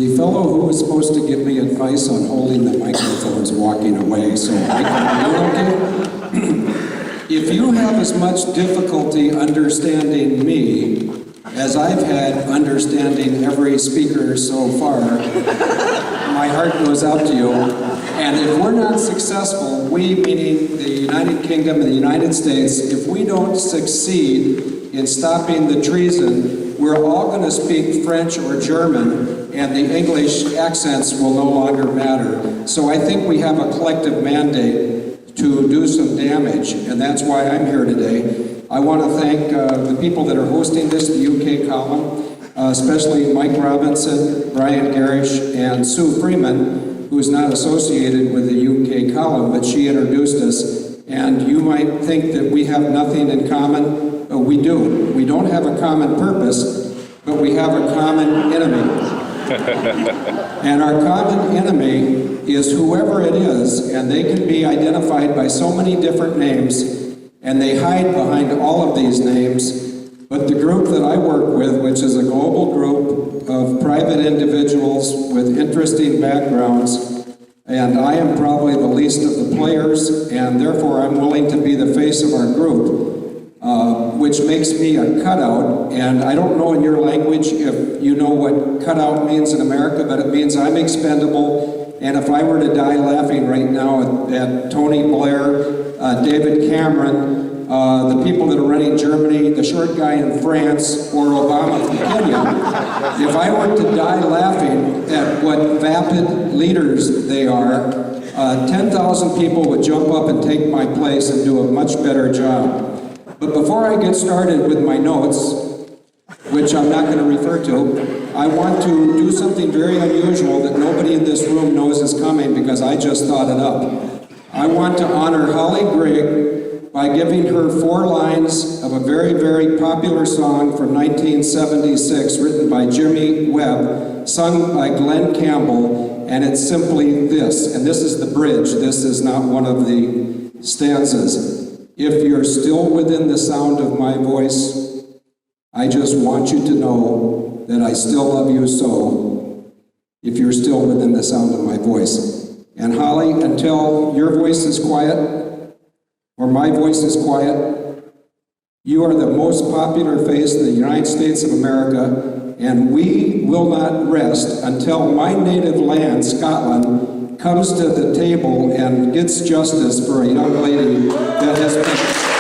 The fellow who was supposed to give me advice on holding the microphone is walking away, so I can, you okay? If you have as much difficulty understanding me as I've had understanding every speaker so far, my heart goes out to you. And if we're not successful, we, meaning the United Kingdom and the United States, if we don't succeed in stopping the treason, we're all going to speak French or German, and the English accents will no longer matter. So I think we have a collective mandate to do some damage, and that's why I'm here today. I want to thank the people that are hosting this, the UK column, especially Mike Robinson, Brian Garish, and Sue Freeman, who is not associated with the UK column, but she introduced us. And you might think that we have nothing in common. We do. We don't have a common purpose, but we have a common enemy. And our common enemy is whoever it is, and they can be identified by so many different names, and they hide behind all of these names. But the group that I work with, which is a global group of private individuals with interesting backgrounds, and I am probably the least of the players, and therefore I'm willing to be the face of our group, which makes me a cutout. And I don't know in your language if you know what cutout means in America, but it means I'm expendable. And if I were to die laughing right now at Tony Blair, David Cameron, the people that are running Germany, the short guy in France, or Obama from Kenya, if I were to die laughing at what vapid leaders they are, 10,000 people would jump up and take my place and do a much better job. But before I get started with my notes, which I'm not going to refer to, I want to do something very unusual that nobody in this room knows is coming because I just thought it up. I want to honor Holly Grigg by giving her 4 lines of a very, very popular song from 1976 written by Jimmy Webb, sung by Glenn Campbell, and it's simply this, and this is the bridge, this is not one of the stanzas. If you're still within the sound of my voice, I just want you to know that I still love you so, if you're still within the sound of my voice. And Holly, until your voice is quiet, or my voice is quiet, you are the most popular face in the United States of America, and we will not rest until my native land, Scotland, comes to the table and gets justice for a young lady that has been...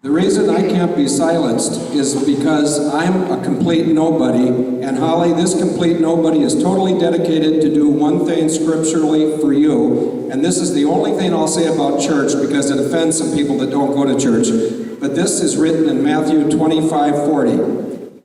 The reason I can't be silenced is because I'm a complete nobody, and Holly, this complete nobody is totally dedicated to do one thing scripturally for you, and this is the only thing I'll say about church because it offends some people that don't go to church, but this is written in Matthew 25:40.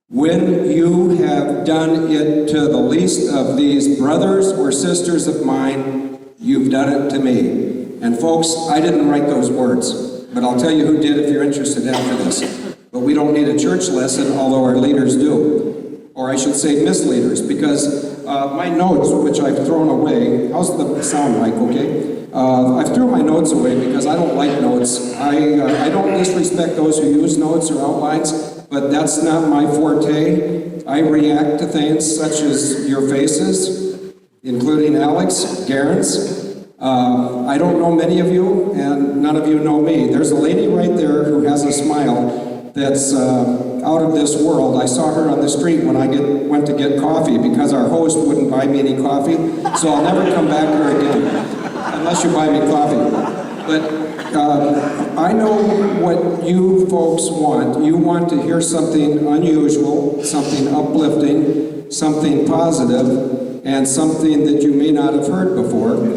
When you have done it to the least of these brothers or sisters of mine, you've done it to me. And folks, I didn't write those words. But I'll tell you who did if you're interested after this. But we don't need a church lesson, although our leaders do. Or I should say misleaders, because my notes, which I've thrown away, how's the sound like, okay? I've thrown my notes away because I don't like notes. I don't disrespect those who use notes or outlines, but that's not my forte. I react to things such as your faces, including Alex, Garen's. I don't know many of you, and none of you know me. There's a lady right there who has a smile that's out of this world. I saw her on the street when I went to get coffee because our host wouldn't buy me any coffee, so I'll never come back here again, unless you buy me coffee. But I know what you folks want. You want to hear something unusual, something uplifting, something positive, and something that you may not have heard before.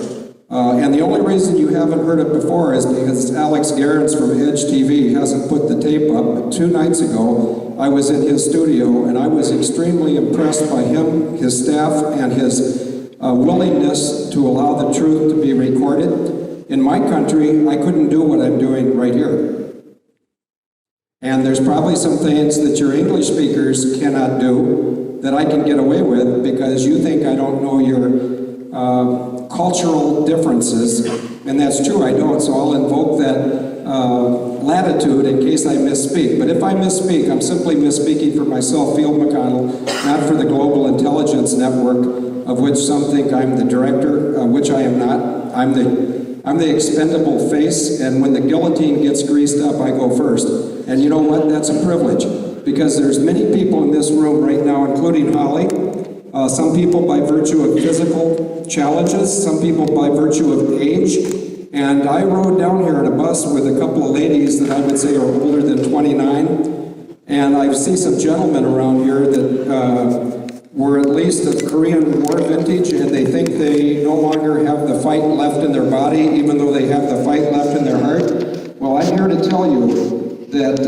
And the only reason you haven't heard it before is because Alex Garens from Edge TV hasn't put the tape up. But 2 nights ago, I was in his studio, and I was extremely impressed by him, his staff, and his willingness to allow the truth to be recorded. In my country, I couldn't do what I'm doing right here. And there's probably some things that your English speakers cannot do, that I can get away with because you think I don't know your cultural differences, and that's true, I don't, so I'll invoke that latitude in case I misspeak. But if I misspeak, I'm simply misspeaking for myself, Field McConnell, not for the Global Intelligence Network, of which some think I'm the director, which I am not. I'm the expendable face, and when the guillotine gets greased up, I go first. And you know what? That's a privilege, because there's many people in this room right now, including Holly, some people by virtue of physical challenges, some people by virtue of age. And I rode down here in a bus with a couple of ladies that I would say are older than 29. And I see some gentlemen around here that were at least of Korean War vintage, and they think they no longer have the fight left in their body, even though they have the fight left in their heart. Well, I'm here to tell you that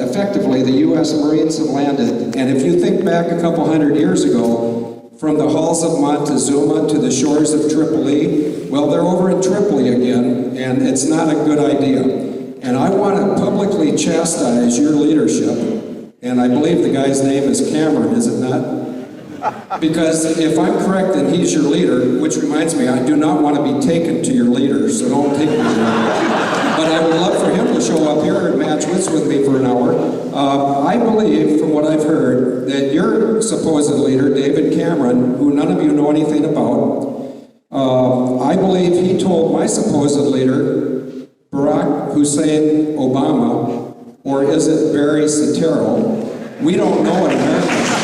effectively the U.S. Marines have landed. And if you think back a couple hundred years ago, from the halls of Montezuma to the shores of Tripoli, well, they're over in Tripoli again, and it's not a good idea. And I want to publicly chastise your leadership, and I believe the guy's name is Cameron, is it not? Because if I'm correct and he's your leader, which reminds me, I do not want to be taken to your leader, so don't take me there. But I would love for him to show up here and match wits with me for an hour. I believe, from what I've heard, that your supposed leader, David Cameron, who none of you know anything about, I believe he told my supposed leader, Barack Hussein Obama, or is it Barry Soetoro? We don't know in America.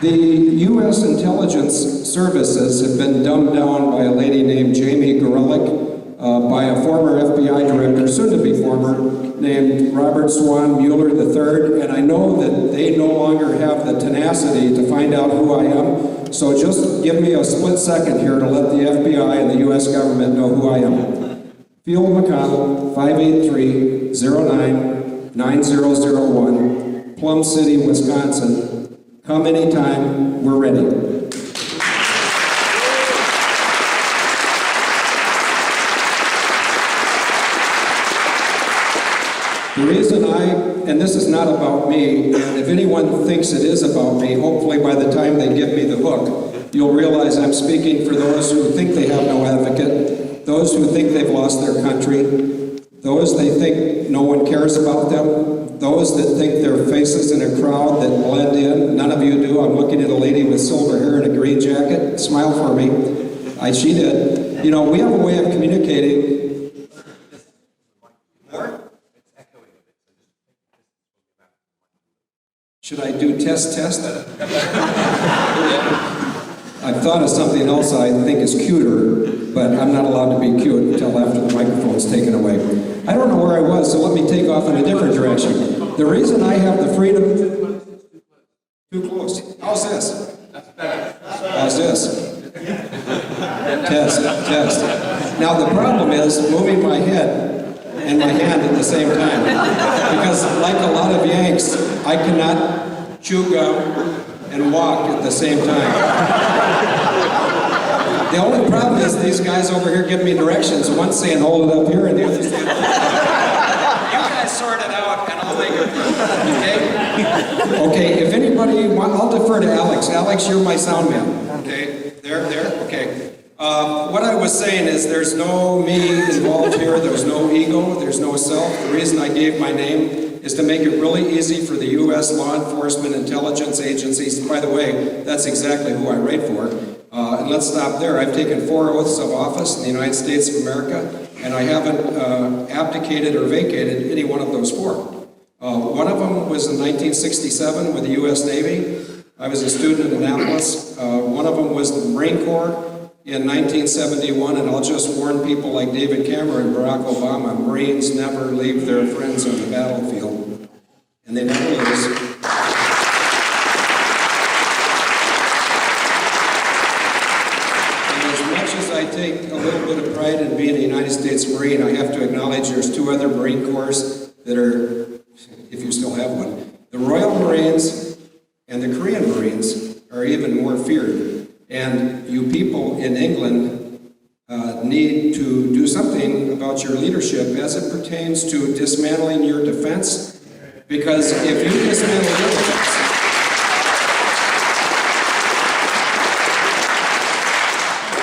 The U.S. intelligence services have been dumbed down by a lady named Jamie Gorelick, by a former FBI director, soon to be former, named Robert Swan Mueller III, and I know that they no longer have the tenacity to find out who I am, so just give me a split second here to let the FBI and the U.S. government know who I am. Field McConnell, 583-09-9001, Plum City, Wisconsin. Come anytime, we're ready. The reason and this is not about me, and if anyone thinks it is about me, hopefully by the time they give me the hook, you'll realize I'm speaking for those who think they have no advocate, those who think they've lost their country, those they think no one cares about them, those that think they're faces in a crowd that blend in. None of you do. I'm looking at a lady with silver hair and a green jacket. Smile for me. She did. You know, we have a way of communicating. More? Should I do test? I've thought of something else I think is cuter, but I'm not allowed to be cute until after the microphone's taken away. I don't know where I was, so let me take off in a different direction. The reason I have the freedom... Too close. How's this? That's better. How's this? Test. Now the problem is moving my head and my hand at the same time. Because like a lot of Yanks, I cannot chew gum and walk at the same time. The only problem is these guys over here give me directions. One's saying hold it up here and the other's saying... You guys sort it out and I'll make it work. Okay, if anybody I'll defer to Alex. Alex, you're my sound man. Okay, there, okay. What I was saying is there's no me involved here, there's no ego, there's no self. The reason I gave my name is to make it really easy for the U.S. law enforcement intelligence agencies. By the way, that's exactly who I write for. And let's stop there. I've taken 4 oaths of office in the United States of America, and I haven't abdicated or vacated any one of those 4. One of them was in 1967 with the U.S. Navy. I was a student in Annapolis. One of them was the Marine Corps in 1971, and I'll just warn people like David Cameron and Barack Obama, Marines never leave their friends on the battlefield, and they never lose. I take a little bit of pride in being a United States Marine. I have to acknowledge there's 2 other Marine Corps that are, if you still have one, the Royal Marines and the Korean Marines are even more feared. And you people in England need to do something about your leadership as it pertains to dismantling your defense. Because if you dismantle your defense,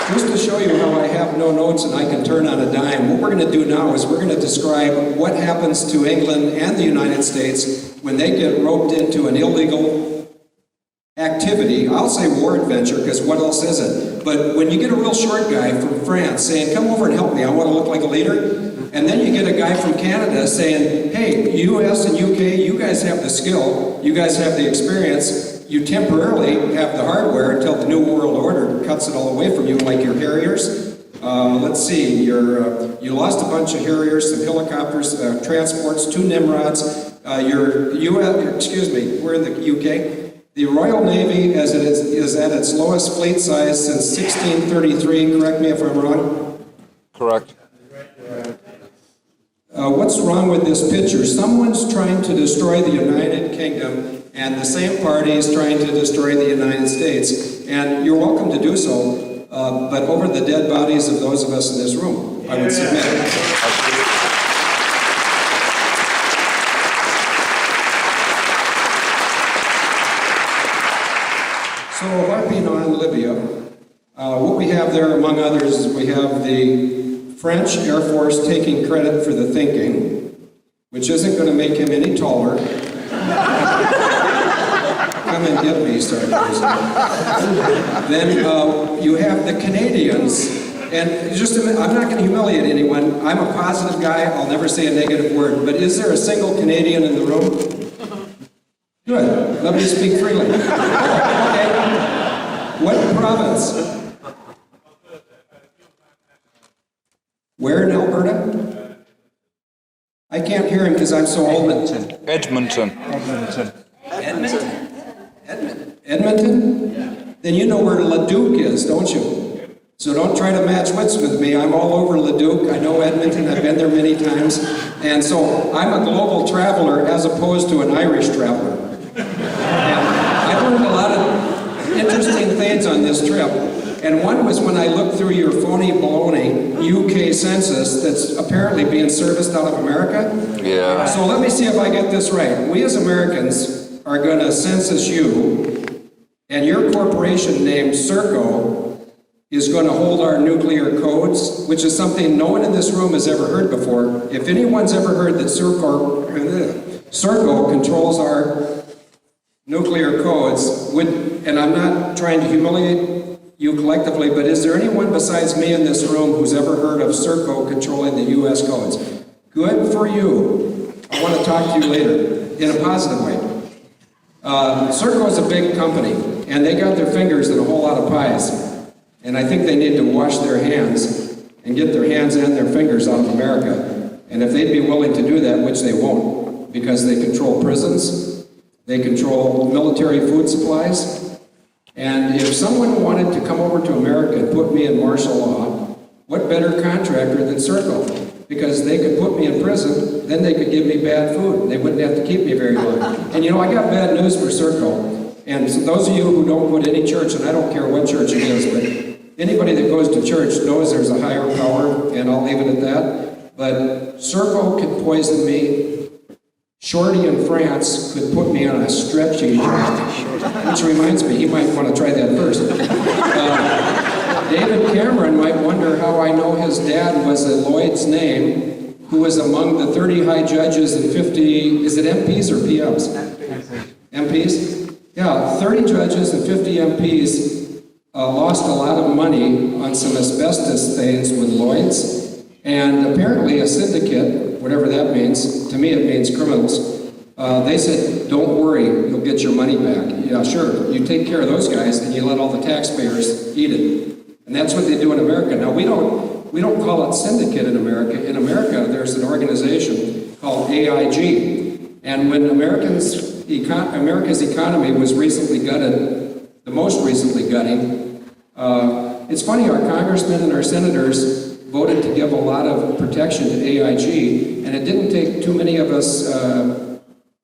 just to show you how I have no notes and I can turn on a dime, what we're going to do now is we're going to describe what happens to England and the United States when they get roped into an illegal activity. I'll say war adventure, because what else is it? But when you get a real short guy from France saying, come over and help me, I want to look like a leader, and then you get a guy from Canada saying, hey, US and UK, you guys have the skill, you guys have the experience, you temporarily have the hardware until the New World Order cuts it all away from you, like your Harriers. Let's see, you lost a bunch of Harriers, some helicopters, transports, 2 Nimrods. We're in the UK. The Royal Navy, as it is at its lowest fleet size since 1633, correct me if I'm wrong? Correct. What's wrong with this picture? Someone's trying to destroy the United Kingdom, and the same party is trying to destroy the United States. And you're welcome to do so, but over the dead bodies of those of us in this room, I would submit. So, harping on Libya, what we have there, among others, is we have the French Air Force taking credit for the thinking, which isn't going to make him any taller. Come and get me, Sergeant. Then you have the Canadians, and just a minute, I'm not going to humiliate anyone. I'm a positive guy. I'll never say a negative word. But is there a single Canadian in the room? Good. Let me speak freely. Okay. What province? Where in Alberta? I can't hear him because I'm so old. Edmonton. Edmonton? Then you know where Leduc is, don't you? So don't try to match wits with me. I'm all over Leduc. I know Edmonton. I've been there many times. And so I'm a global traveler as opposed to an Irish traveler. And I've learned a lot of interesting things on this trip. And one was when I looked through your phony baloney UK census that's apparently being serviced out of America. Yeah. So let me see if I get this right. We as Americans are going to census you, and your corporation named Serco is going to hold our nuclear codes, which is something no one in this room has ever heard before. If anyone's ever heard that Serco controls our nuclear codes, and I'm not trying to humiliate you collectively, but is there anyone besides me in this room who's ever heard of Serco controlling the U.S. codes? Good for you. I want to talk to you later in a positive way. Serco is a big company, and they got their fingers in a whole lot of pies. And I think they need to wash their hands and get their hands and their fingers out of America. And if they'd be willing to do that, which they won't, because they control prisons, they control military food supplies, and if someone wanted to come over to America and put me in martial law, what better contractor than Serco? Because they could put me in prison, then they could give me bad food, and they wouldn't have to keep me very long. And you know, I got bad news for Serco. And so those of you who don't go to any church, and I don't care what church it is, but anybody that goes to church knows there's a higher power, and I'll leave it at that. But Serco could poison me. Shorty in France could put me on a stretchy, which reminds me, he might want to try that first. David Cameron might wonder how I know his dad was a Lloyd's name, who was among the 30 high judges and 50, is it MPs or PMs? MPs? Yeah, 30 judges and 50 MPs lost a lot of money on some asbestos things with Lloyd's. And apparently a syndicate, whatever that means, to me it means criminals, they said, don't worry, you'll get your money back. Yeah, sure, you take care of those guys and you let all the taxpayers eat it. And that's what they do in America. Now, we don't call it syndicate in America. In America, there's an organization called AIG. And when America's economy was recently gutted, the most recently gutting, it's funny, our congressmen and our senators voted to give a lot of protection to AIG, and it didn't take too many of us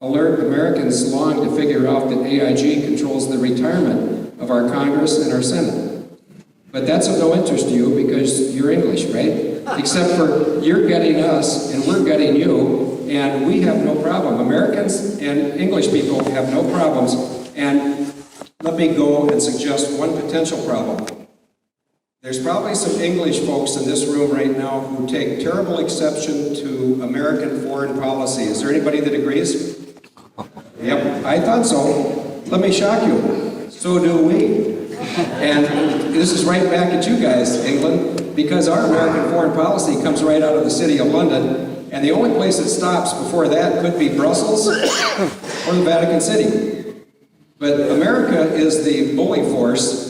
alert Americans long to figure out that AIG controls the retirement of our Congress and our Senate. But that's of no interest to you because you're English, right? Except for you're getting us and we're getting you, and we have no problem. Americans and English people have no problems. And let me go and suggest one potential problem. There's probably some English folks in this room right now who take terrible exception to American foreign policy. Is there anybody that agrees? Yep, I thought so. Let me shock you. So do we. And this is right back at you guys, England, because our American foreign policy comes right out of the City of London, and the only place it stops before that could be Brussels or the Vatican City. But America is the bully force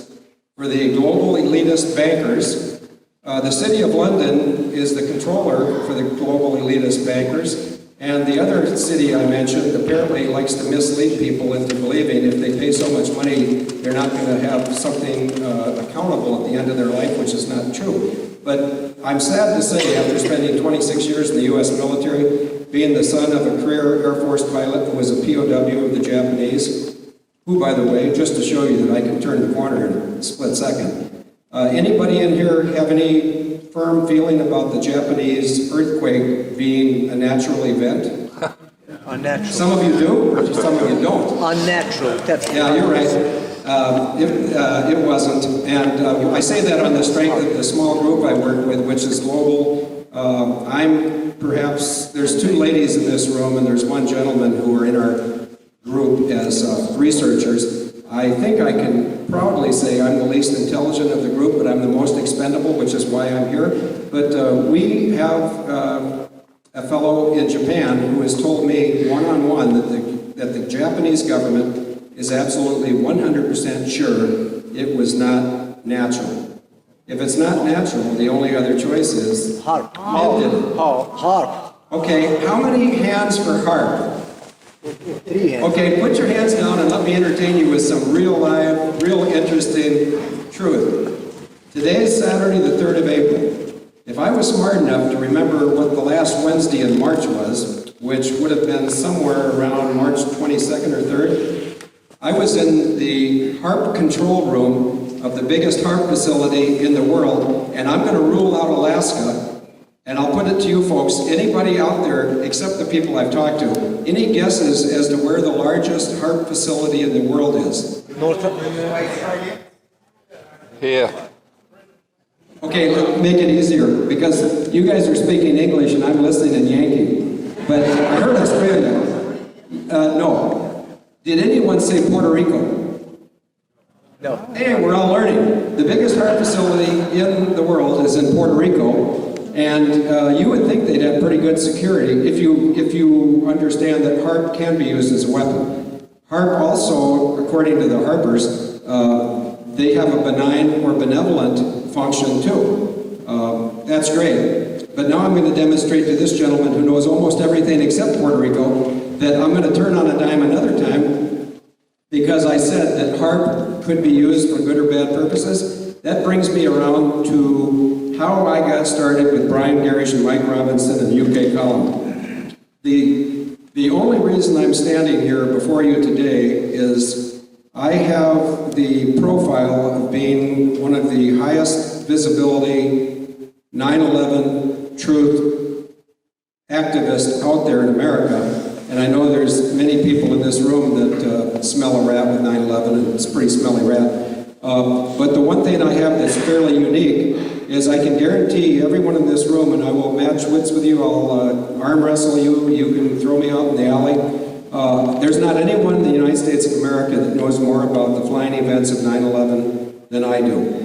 for the global elitist bankers. The City of London is the controller for the global elitist bankers. And the other city I mentioned apparently likes to mislead people into believing if they pay so much money, they're not going to have something accountable at the end of their life, which is not true. But I'm sad to say, after spending 26 years in the U.S. military, being the son of a career Air Force pilot who was a POW of the Japanese, who, by the way, just to show you that I can turn the corner in a split second. Anybody in here have any firm feeling about the Japanese earthquake being a natural event? Unnatural. Some of you do, or some of you don't. Unnatural. Yeah, you're right. It wasn't. And I say that on the strength of the small group I work with, which is global. There's two ladies in this room, and there's one gentleman who are in our group as researchers. I think I can proudly say I'm the least intelligent of the group, but I'm the most expendable, which is why I'm here. But we have a fellow in Japan who has told me one-on-one that the Japanese government is absolutely 100% sure it was not natural. If it's not natural, the only other choice is HARP. HARP. Okay, how many hands for HARP? 3 hands. Okay, put your hands down and let me entertain you with some real live, real interesting truth. Today is Saturday, the 3rd of April. If I was smart enough to remember what the last Wednesday in March was, which would have been somewhere around March 22nd or 3rd, I was in the HARP control room of the biggest HARP facility in the world, and I'm going to rule out Alaska. And I'll put it to you folks, anybody out there, except the people I've talked to, any guesses as to where the largest HARP facility in the world is? Here. Okay, let's make it easier, because you guys are speaking English and I'm listening in Yankee. But I heard Australia. No. Did anyone say Puerto Rico? No. Hey, we're all learning. The biggest HARP facility in the world is in Puerto Rico. And you would think they'd have pretty good security if you understand that HARP can be used as a weapon. HARP also, according to the HARPers, they have a benign or benevolent function too. That's great. But now I'm going to demonstrate to this gentleman who knows almost everything except Puerto Rico that I'm going to turn on a dime another time because I said that HARP could be used for good or bad purposes. That brings me around to how I got started with Brian Garish and Mike Robinson in the UK column. The only reason I'm standing here before you today is I have the profile of being one of the highest visibility 9/11 truth activists out there in America, and I know there's many people in this room that smell a rat with 9/11, and it's a pretty smelly rat. But the one thing I have that's fairly unique is I can guarantee everyone in this room, and I will match wits with you, I'll arm wrestle you, you can throw me out in the alley. There's not anyone in the United States of America that knows more about the flying events of 9/11 than I do.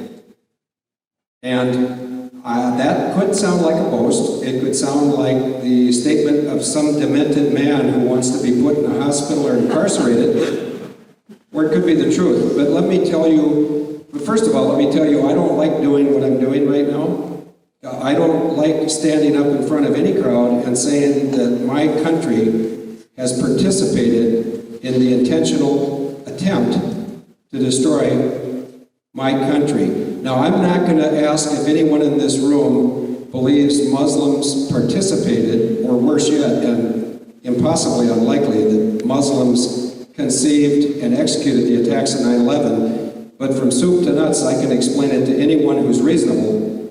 And that could sound like a boast. It could sound like the statement of some demented man who wants to be put in a hospital or incarcerated, or it could be the truth. But let me tell you, first of all, let me tell you, I don't like doing what I'm doing right now. I don't like standing up in front of any crowd and saying that my country has participated in the intentional attempt to destroy my country. Now, I'm not going to ask if anyone in this room believes Muslims participated, or worse yet, and impossibly unlikely, that Muslims conceived and executed the attacks of 9/11. But from soup to nuts, I can explain it to anyone who's reasonable.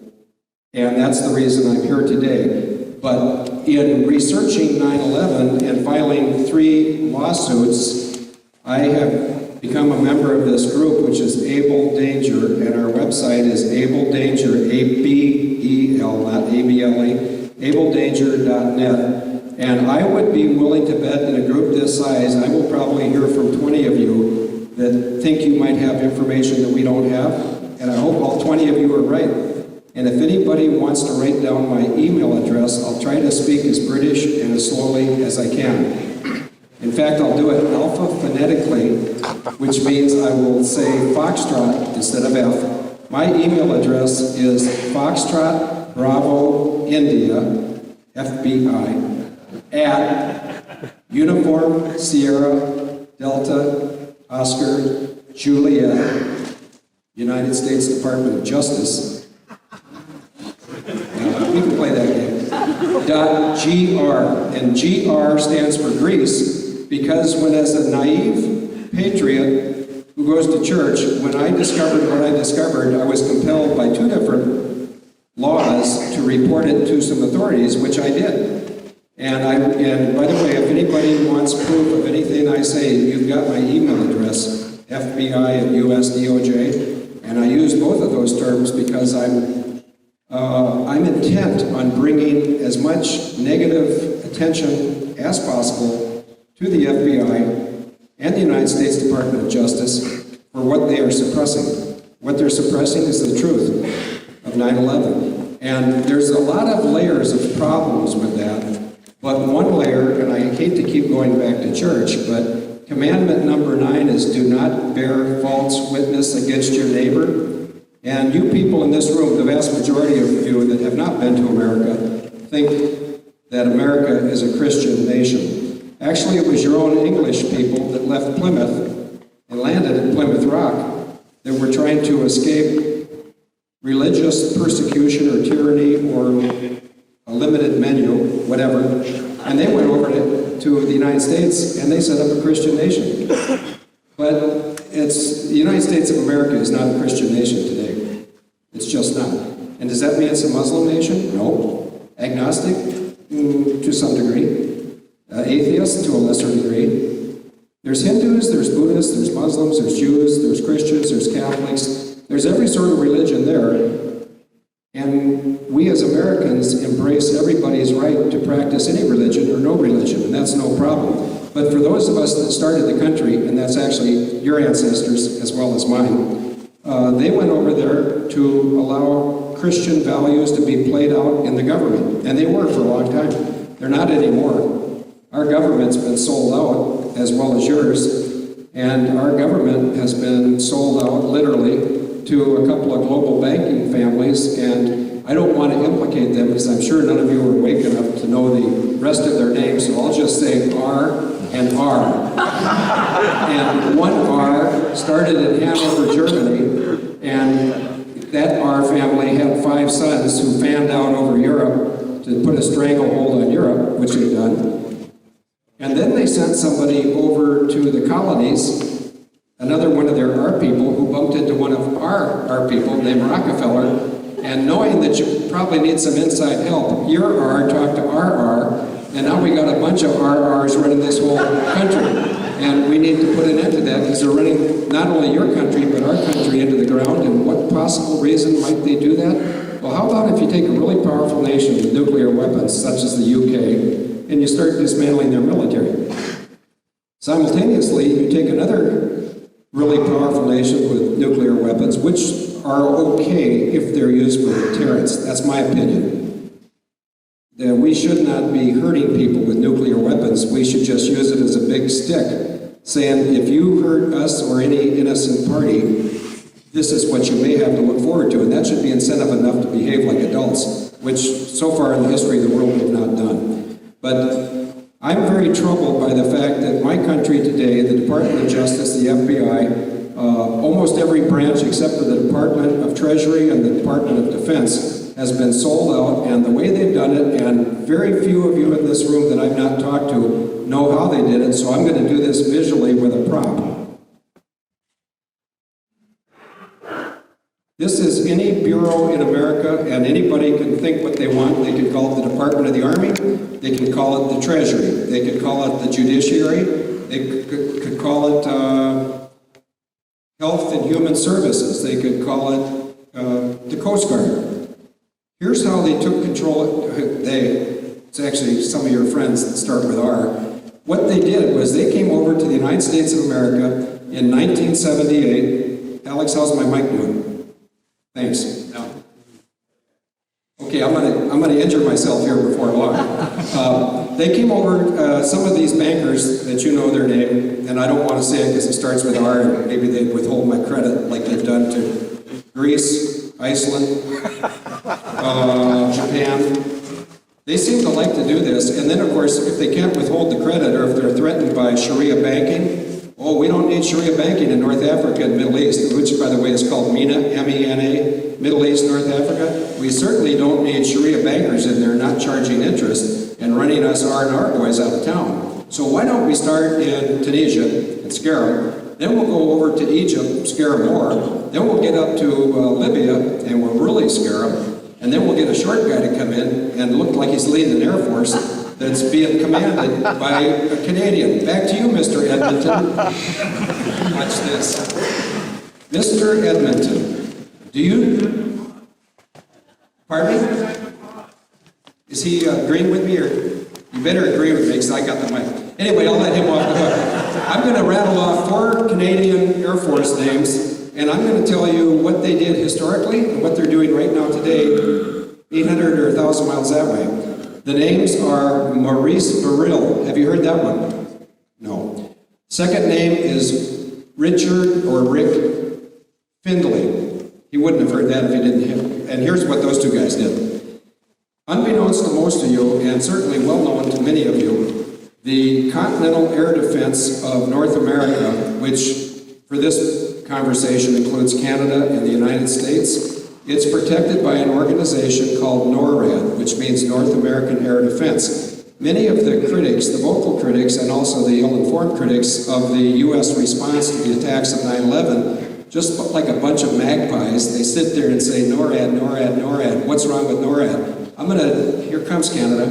And that's the reason I'm here today. But in researching 9/11 and filing 3 lawsuits, I have become a member of this group, which is Abel Danger, and our website is Abel Danger, A-B-E-L, not A-B-L-E, abeldanger.net. And I would be willing to bet in a group this size, I will probably hear from 20 of you that think you might have information that we don't have. And I hope all 20 of you are right. And if anybody wants to write down my email address, I'll try to speak as British and as slowly as I can. In fact, I'll do it alpha-phonetically, which means I will say Foxtrot instead of F. My email address is Foxtrot Bravo India, FBI, at Uniform Sierra Delta Oscar Juliet, United States Department of Justice. We can play that game. .gr, and GR stands for Greece, because when as a naive patriot who goes to church, when I discovered what I discovered, I was compelled by 2 different laws to report it to some authorities, which I did. And by the way, if anybody wants proof of anything I say, you've got my email address, FBI at USDOJ, and I use both of those terms because I'm intent on bringing as much negative attention as possible to the FBI and the United States Department of Justice for what they are suppressing. What they're suppressing is the truth of 9/11. And there's a lot of layers of problems with that. But one layer, and I hate to keep going back to church, but commandment number 9 is do not bear false witness against your neighbor. And you people in this room, the vast majority of you that have not been to America, think that America is a Christian nation. Actually, it was your own English people that left Plymouth and landed at Plymouth Rock that were trying to escape religious persecution or tyranny or a limited menu, whatever, and they went over to the United States and they set up a Christian nation. But the United States of America is not a Christian nation today. It's just not. And does that mean it's a Muslim nation? No. Agnostic? To some degree. Atheist? To a lesser degree. There's Hindus, there's Buddhists, there's Muslims, there's Jews, there's Christians, there's Catholics. There's every sort of religion there. And we as Americans embrace everybody's right to practice any religion or no religion, and that's no problem. But for those of us that started the country, and that's actually your ancestors as well as mine, they went over there to allow Christian values to be played out in the government, and they were for a long time. They're not anymore. Our government's been sold out, as well as yours, and our government has been sold out, literally, to a couple of global banking families, and I don't want to implicate them because I'm sure none of you are awake enough to know the rest of their names, so I'll just say R and R. And one R started in Hanover, Germany, and that R family had 5 sons who fanned out over Europe to put a stranglehold on Europe, which they've done. And then they sent somebody over to the colonies, another one of their R people, who bumped into one of our people named Rockefeller, and knowing that you probably need some inside help, your R talked to our R, and now we got a bunch of RRs running this whole country. And we need to put an end to that because they're running not only your country, but our country into the ground. And what possible reason might they do that? Well, how about if you take a really powerful nation with nuclear weapons, such as the UK, and you start dismantling their military? Simultaneously, you take another really powerful nation with nuclear weapons, which are okay if they're used for deterrence. That's my opinion. That we should not be hurting people with nuclear weapons. We should just use it as a big stick, saying, if you hurt us or any innocent party, this is what you may have to look forward to. And that should be incentive enough to behave like adults, which so far in the history of the world we've not done. But I'm very troubled by the fact that my country today, the Department of Justice, the FBI, almost every branch except for the Department of Treasury and the Department of Defense has been sold out, and the way they've done it, and very few of you in this room that I've not talked to know how they did it, so I'm going to do this visually with a prop. This is any bureau in America, and anybody can think what they want. They can call it the Department of the Army, they can call it the Treasury, they could call it the Judiciary, they could call it Health and Human Services, they could call it the Coast Guard. Here's how they took control. It's actually some of your friends that start with R. What they did was they came over to the United States of America in 1978. Alex, how's my mic doing? Thanks. No. Okay, I'm gonna injure myself here before long. They came over, some of these bankers that you know their name, and I don't want to say it because it starts with R, and maybe they'd withhold my credit like they've done to Greece, Iceland, Japan. They seem to like to do this, and then of course, if they can't withhold the credit, or if they're threatened by Sharia banking, oh, we don't need Sharia banking in North Africa and Middle East, which by the way is called MENA, M-E-N-A, Middle East, North Africa. We certainly don't need Sharia bankers in there not charging interest and running us R&R boys out of town. So why don't we start in Tunisia and scare them, then we'll go over to Egypt, scare them more, then we'll get up to Libya and we'll really scare them. And then we'll get a short guy to come in and look like he's leading an Air Force that's being commanded by a Canadian. Back to you, Mr. Edmonton. Watch this. Mr. Edmonton, do you... Pardon me? Is he agreeing with me, or... You better agree with me, because I got the mic. Anyway, I'll let him off the hook. I'm going to rattle off 4 Canadian Air Force names, and I'm going to tell you what they did historically and what they're doing right now today, 800 or 1,000 miles that way. The names are Maurice Burrill. Have you heard that one? No. Second name is Richard or Rick Findlay. He wouldn't have heard that if he didn't have. And here's what those 2 guys did. Unbeknownst to most of you, and certainly well known to many of you, the Continental Air Defense of North America, which for this conversation includes Canada and the United States, it's protected by an organization called NORAD, which means North American Air Defense. Many of the critics, the vocal critics, and also the ill-informed critics of the U.S. response to the attacks of 9/11, just like a bunch of magpies, they sit there and say, NORAD, NORAD, NORAD. What's wrong with NORAD? Here comes Canada.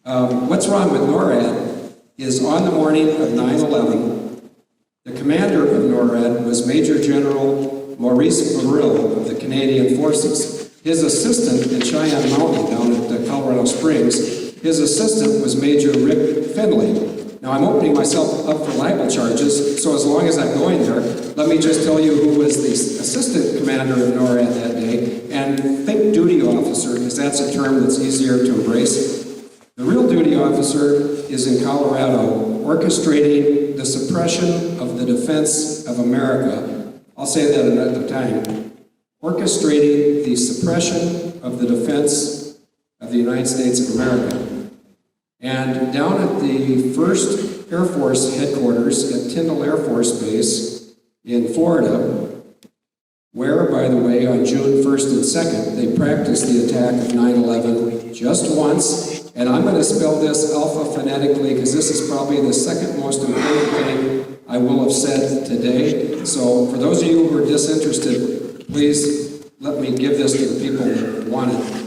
What's wrong with NORAD is on the morning of 9/11, the commander of NORAD was Major General Maurice Burrill of the Canadian Forces. His assistant in Cheyenne Mountain down at Colorado Springs, his assistant was Major Rick Findlay. Now I'm opening myself up for libel charges, so as long as I'm going there, let me just tell you who was the assistant commander of NORAD that day, and think duty officer, because that's a term that's easier to embrace. The real duty officer is in Colorado, orchestrating the suppression of the defense of America. I'll say that another time. Orchestrating the suppression of the defense of the United States of America. And down at the 1st Air Force headquarters at Tyndall Air Force Base in Florida, where, by the way, on June 1st and 2nd, they practiced the attack of 9/11 just once. And I'm going to spell this alpha phonetically because this is probably the second most important thing I will have said today. So for those of you who are disinterested, please let me give this to the people who want it.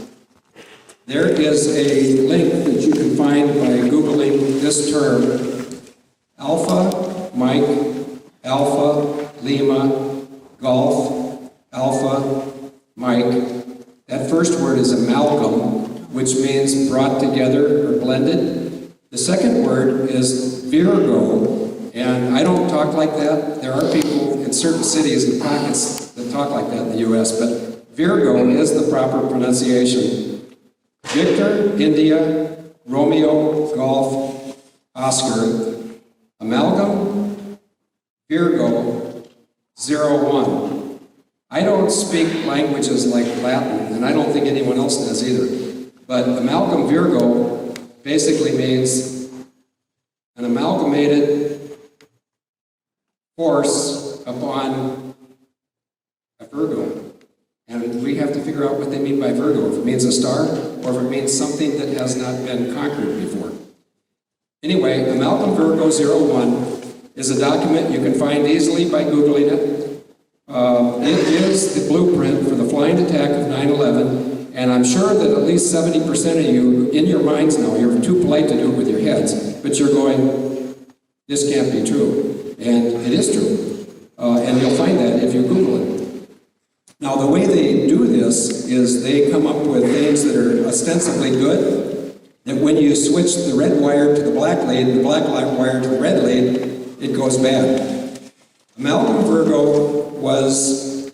There is a link that you can find by Googling this term, Alpha, Mike, Alpha, Lima, Golf, Alpha, Mike. That first word is amalgam, which means brought together or blended. The second word is Virgo, and I don't talk like that. There are people in certain cities and pockets that talk like that in the U.S., but Virgo is the proper pronunciation. Victor, India, Romeo, Golf, Oscar, amalgam, Virgo, 01. I don't speak languages like Latin, and I don't think anyone else does either. But amalgam Virgo basically means an amalgamated force upon a Virgo. And we have to figure out what they mean by Virgo, if it means a star or if it means something that has not been conquered before. Anyway, Amalgam Virgo 01 is a document you can find easily by Googling it. It is the blueprint for the flying attack of 9/11, and I'm sure that at least 70% of you, in your minds now, you're too polite to do it with your heads, but you're going, this can't be true. And it is true. And you'll find that if you Google it. Now, the way they do this is they come up with things that are ostensibly good, that when you switch the red wire to the black lead, the black wire to the red lead, it goes bad. Malcolm Virgo was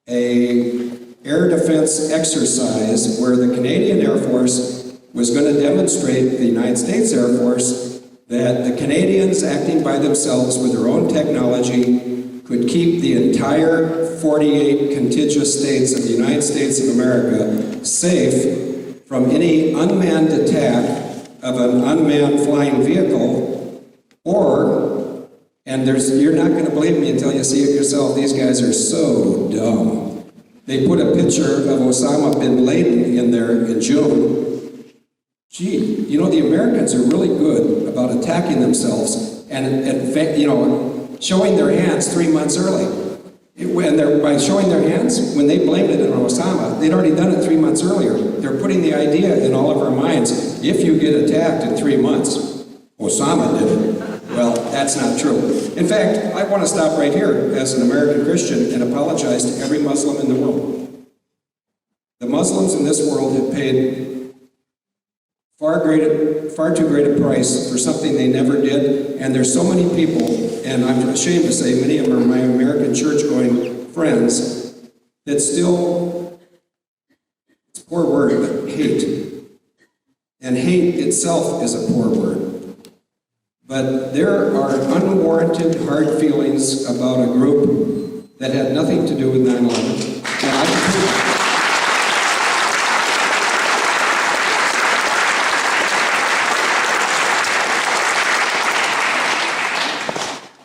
a air defense exercise where the Canadian Air Force was going to demonstrate to the United States Air Force that the Canadians, acting by themselves with their own technology, could keep the entire 48 contiguous states of the United States of America safe from any unmanned attack of an unmanned flying vehicle, or, and you're not going to believe me until you see it yourself, these guys are so dumb. They put a picture of Osama bin Laden in there in June. Gee, you know, the Americans are really good about attacking themselves and showing their hands 3 months early. By showing their hands, when they blamed it on Osama, they'd already done it 3 months earlier. They're putting the idea in all of our minds, if you get attacked in 3 months, Osama did it. Well, that's not true. In fact, I want to stop right here as an American Christian and apologize to every Muslim in the world. The Muslims in this world have paid far too great a price for something they never did, and there's so many people, and I'm ashamed to say many of them are my American church-going friends, that still, it's a poor word, but hate. And hate itself is a poor word. But there are unwarranted hard feelings about a group that had nothing to do with 9/11.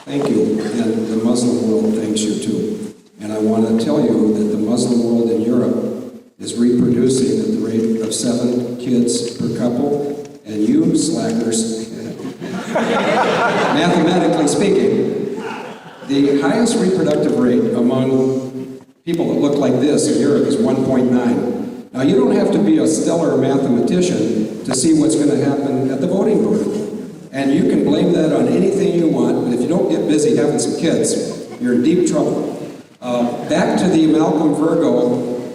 Thank you, and the Muslim world thanks you too. And I want to tell you that the Muslim world in Europe is reproducing at the rate of 7 kids per couple, and you slackers, mathematically speaking, the highest reproductive rate among people that look like this in Europe is 1.9. Now, you don't have to be a stellar mathematician to see what's going to happen at the voting booth. And you can blame that on anything you want, but if you don't get busy having some kids, you're in deep trouble. Back to the Malcolm Virgo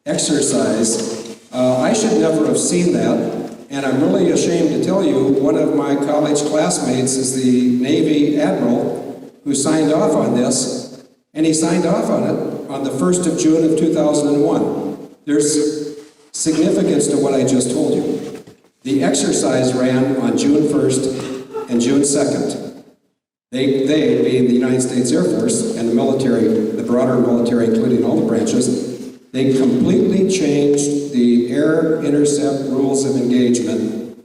exercise. I should never have seen that. And I'm really ashamed to tell you, one of my college classmates is the Navy Admiral who signed off on this, and he signed off on it on the 1st of June of 2001. There's significance to what I just told you. The exercise ran on June 1st and June 2nd. They being the United States Air Force and the military, the broader military, including all the branches, they completely changed the air intercept rules of engagement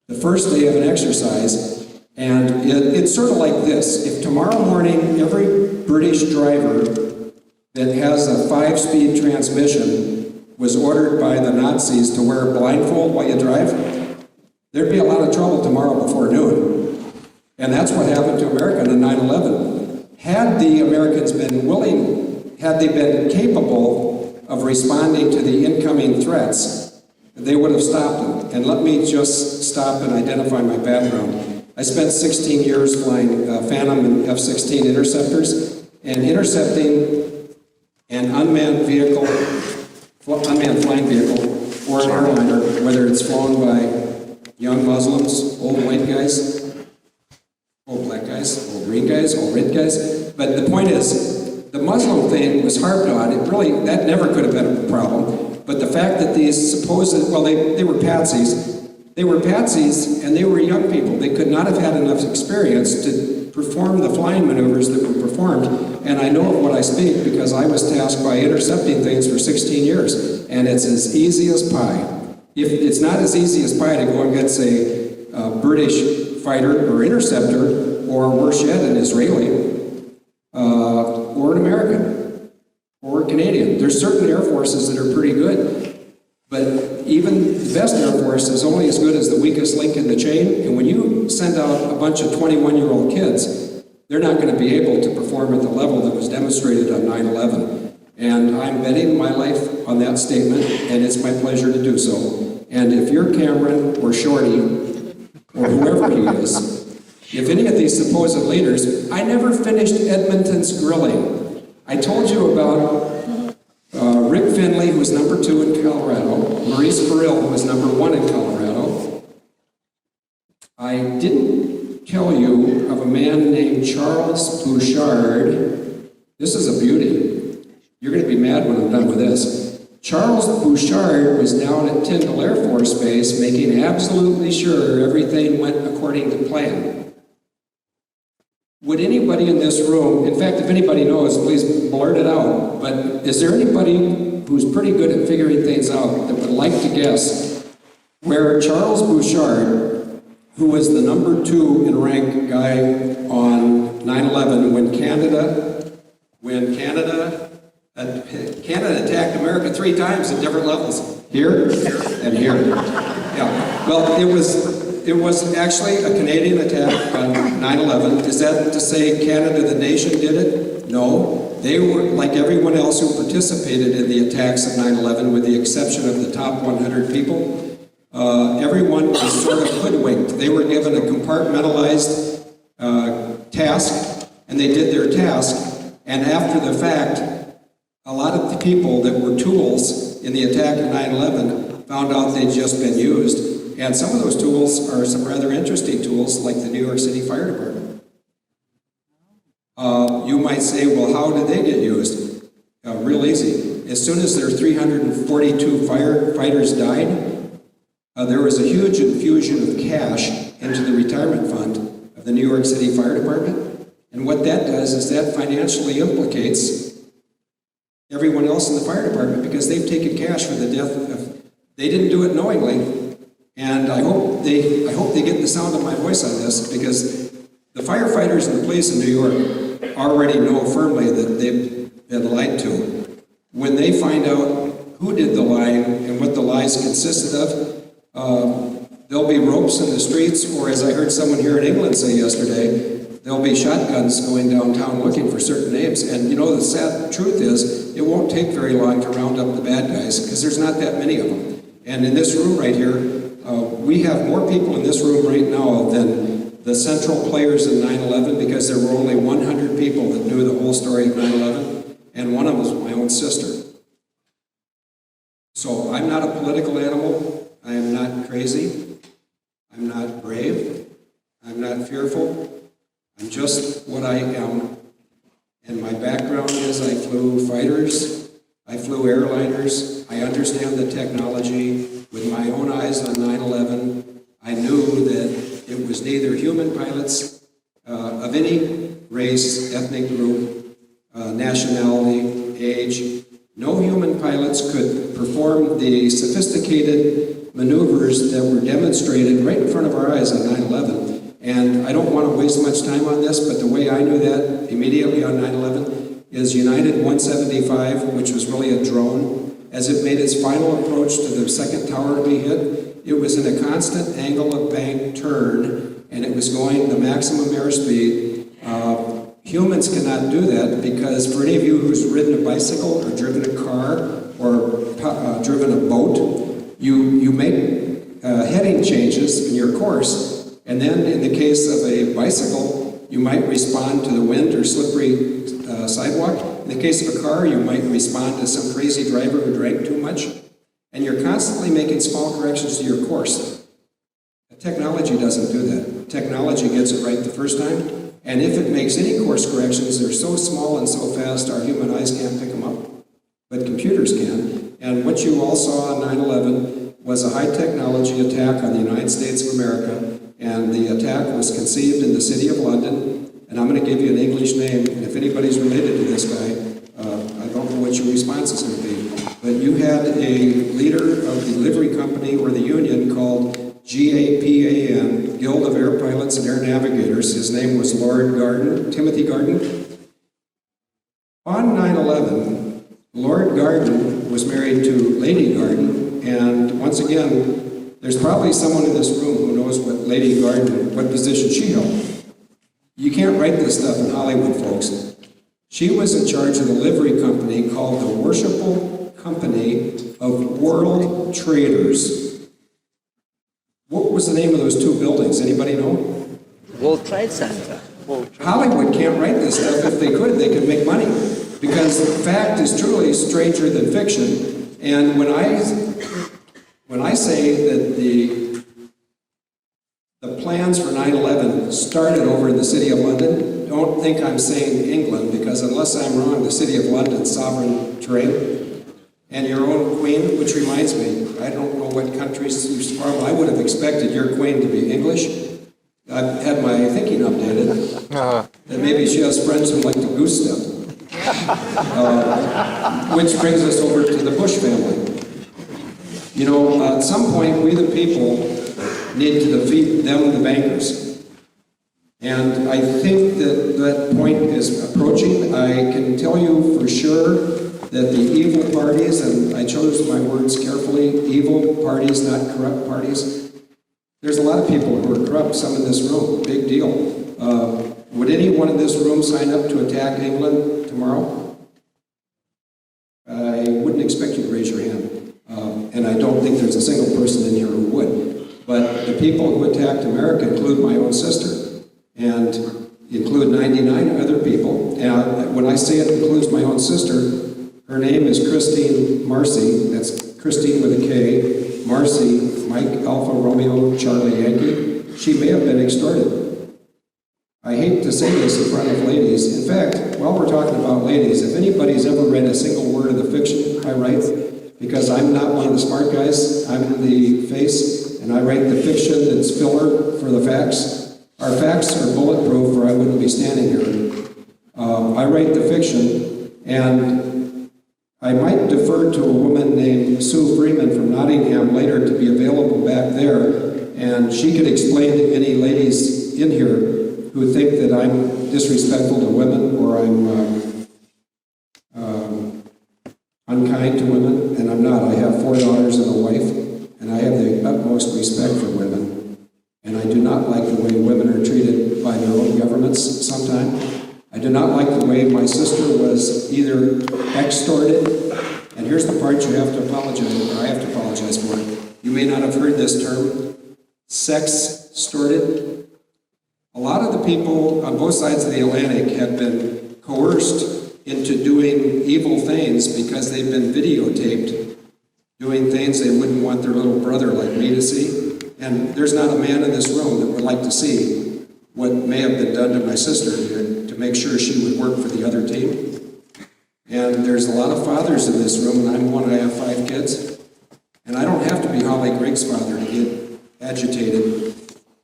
the first day of an exercise, and it's sort of like this. If tomorrow morning every British driver that has a 5-speed transmission was ordered by the Nazis to wear a blindfold while you drive, there'd be a lot of trouble tomorrow before noon. And that's what happened to America on 9/11. Had the Americans been willing, had they been capable of responding to the incoming threats, they would have stopped them. And let me just stop and identify my background. I spent 16 years flying Phantom and F-16 interceptors, and intercepting an unmanned vehicle, unmanned flying vehicle, or an airliner, whether it's flown by young Muslims, old white guys, old black guys, old green guys, old red guys. But the point is, the Muslim thing was harped on. It really, that never could have been a problem. But the fact that these supposed, well, they were patsies. They were patsies, and they were young people. They could not have had enough experience to perform the flying maneuvers that were performed. And I know of what I speak because I was tasked by intercepting things for 16 years. And it's as easy as pie. If it's not as easy as pie to go against a British fighter or interceptor, or worse yet, an Israeli, or an American, or a Canadian. There's certain air forces that are pretty good, but even the best air force is only as good as the weakest link in the chain. And when you send out a bunch of 21-year-old kids, they're not going to be able to perform at the level that was demonstrated on 9/11. And I'm betting my life on that statement, and it's my pleasure to do so. And if you're Cameron or Shorty, or whoever he is, if any of these supposed leaders, I never finished Edmonton's grilling. I told you about Rick Finley, who was number 2 in Colorado, Maurice Burrell, who was number 1 in Colorado. I didn't tell you of a man named Charles Bouchard. This is a beauty. You're going to be mad when I'm done with this. Charles Bouchard was down at Tyndall Air Force Base making absolutely sure everything went according to plan. Would anybody in this room, in fact, if anybody knows, please blurt it out, but is there anybody who's pretty good at figuring things out that would like to guess where Charles Bouchard, who was the number 2 in rank guy on 9/11 when Canada attacked America 3 times at different levels, here and here. Yeah, well, it was actually a Canadian attack on 9/11. Is that to say Canada, the nation, did it? No. They were, like everyone else who participated in the attacks of 9/11, with the exception of the top 100 people, everyone was sort of hoodwinked. They were given a compartmentalized task, and they did their task, and after the fact, a lot of the people that were tools in the attack of 9/11 found out they'd just been used. And some of those tools are some rather interesting tools, like the New York City Fire Department. You might say, well, how did they get used? Real easy. As soon as their 342 firefighters died, there was a huge infusion of cash into the retirement fund of the New York City Fire Department. And what that does is that financially implicates everyone else in the fire department, because they've taken cash for the death of, they didn't do it knowingly. And I hope they get the sound of my voice on this, because the firefighters and the police in New York already know firmly that they've been lied to. When they find out who did the lying and what the lies consisted of, there'll be ropes in the streets, or as I heard someone here in England say yesterday, there'll be shotguns going downtown looking for certain names. And you know, the sad truth is, it won't take very long to round up the bad guys, because there's not that many of them. And in this room right here, we have more people in this room right now than the central players in 9/11, because there were only 100 people that knew the whole story of 9/11, and one of them was my own sister. So I'm not a political animal. I am not crazy. I'm not brave. I'm not fearful. I'm just what I am. And my background is I flew fighters, I flew airliners, I understand the technology. With my own eyes on 9/11, I knew that it was neither human pilots of any race, ethnic group, nationality, age. No human pilots could perform the sophisticated maneuvers that were demonstrated right in front of our eyes on 9/11. And I don't want to waste much time on this, but the way I knew that immediately on 9/11 is United 175, which was really a drone. As it made its final approach to the second tower to be hit, it was in a constant angle of bank turn, and it was going the maximum airspeed. Humans cannot do that, because for any of you who's ridden a bicycle or driven a car or driven a boat, you make heading changes in your course, and then in the case of a bicycle, you might respond to the wind or slippery sidewalk. In the case of a car, you might respond to some crazy driver who drank too much, and you're constantly making small corrections to your course. Technology doesn't do that. Technology gets it right the first time, and if it makes any course corrections, they're so small and so fast our human eyes can't pick them up, but computers can. And what you all saw on 9/11 was a high technology attack on the United States of America, and the attack was conceived in the city of London. And I'm going to give you an English name, and if anybody's related to this guy, I don't know what your response is going to be. But you had a leader of the livery company or the union called GAPAN, Guild of Air Pilots and Air Navigators. His name was Lord Garden, Timothy Garden. On 9/11, Lord Garden was married to Lady Garden, and once again, there's probably someone in this room who knows what Lady Garden, what position she held. You can't write this stuff in Hollywood, folks. She was in charge of the livery company called the Worshipful Company of World Traders. What was the name of those two buildings? Anybody know? World Trade Center. Hollywood can't write this stuff. If they could make money. Because fact is truly stranger than fiction. And when I say that the plans for 9/11 started over in the City of London, don't think I'm saying England, because unless I'm wrong, the City of London's sovereign terrain. And your own queen, which reminds me, I don't know what countries she's from. I would have expected your queen to be English. I've had my thinking updated. That maybe she has friends who like to goose step. Which brings us over to the Bush family. You know, at some point, we the people need to defeat them, the bankers. And I think that that point is approaching. I can tell you for sure that the evil parties, and I chose my words carefully, evil parties, not corrupt parties. There's a lot of people who are corrupt, some in this room, big deal. Would anyone in this room sign up to attack England tomorrow? I wouldn't expect you to raise your hand. And I don't think there's a single person in here who would. But the people who attacked America include my own sister, and include 99 other people. And when I say it includes my own sister, her name is Christine Marcy. That's Christine with a K. Marcy, Mike Alpha Romeo Charlie Yankee. She may have been extorted. I hate to say this in front of ladies. In fact, while we're talking about ladies, if anybody's ever read a single word of the fiction I write, because I'm not one of the smart guys, I'm the face, and I write the fiction that's filler for the facts. Our facts are bulletproof, or I wouldn't be standing here. I write the fiction, and I might defer to a woman named Sue Freeman from Nottingham later to be available back there, and she could explain to any ladies in here who think that I'm disrespectful to women or I'm unkind to women, and I'm not. I have 4 daughters and a wife, and I have the utmost respect for women, and I do not like the way women are treated by their own governments sometimes. I do not like the way my sister was either extorted, and here's the part you have to apologize, or I have to apologize for. You may not have heard this term, sex-storted. A lot of the people on both sides of the Atlantic have been coerced into doing evil things because they've been videotaped doing things they wouldn't want their little brother like me to see. And there's not a man in this room that would like to see what may have been done to my sister to make sure she would work for the other team. And there's a lot of fathers in this room, and I'm one, I have 5 kids. And I don't have to be Holly Gregg's father to get agitated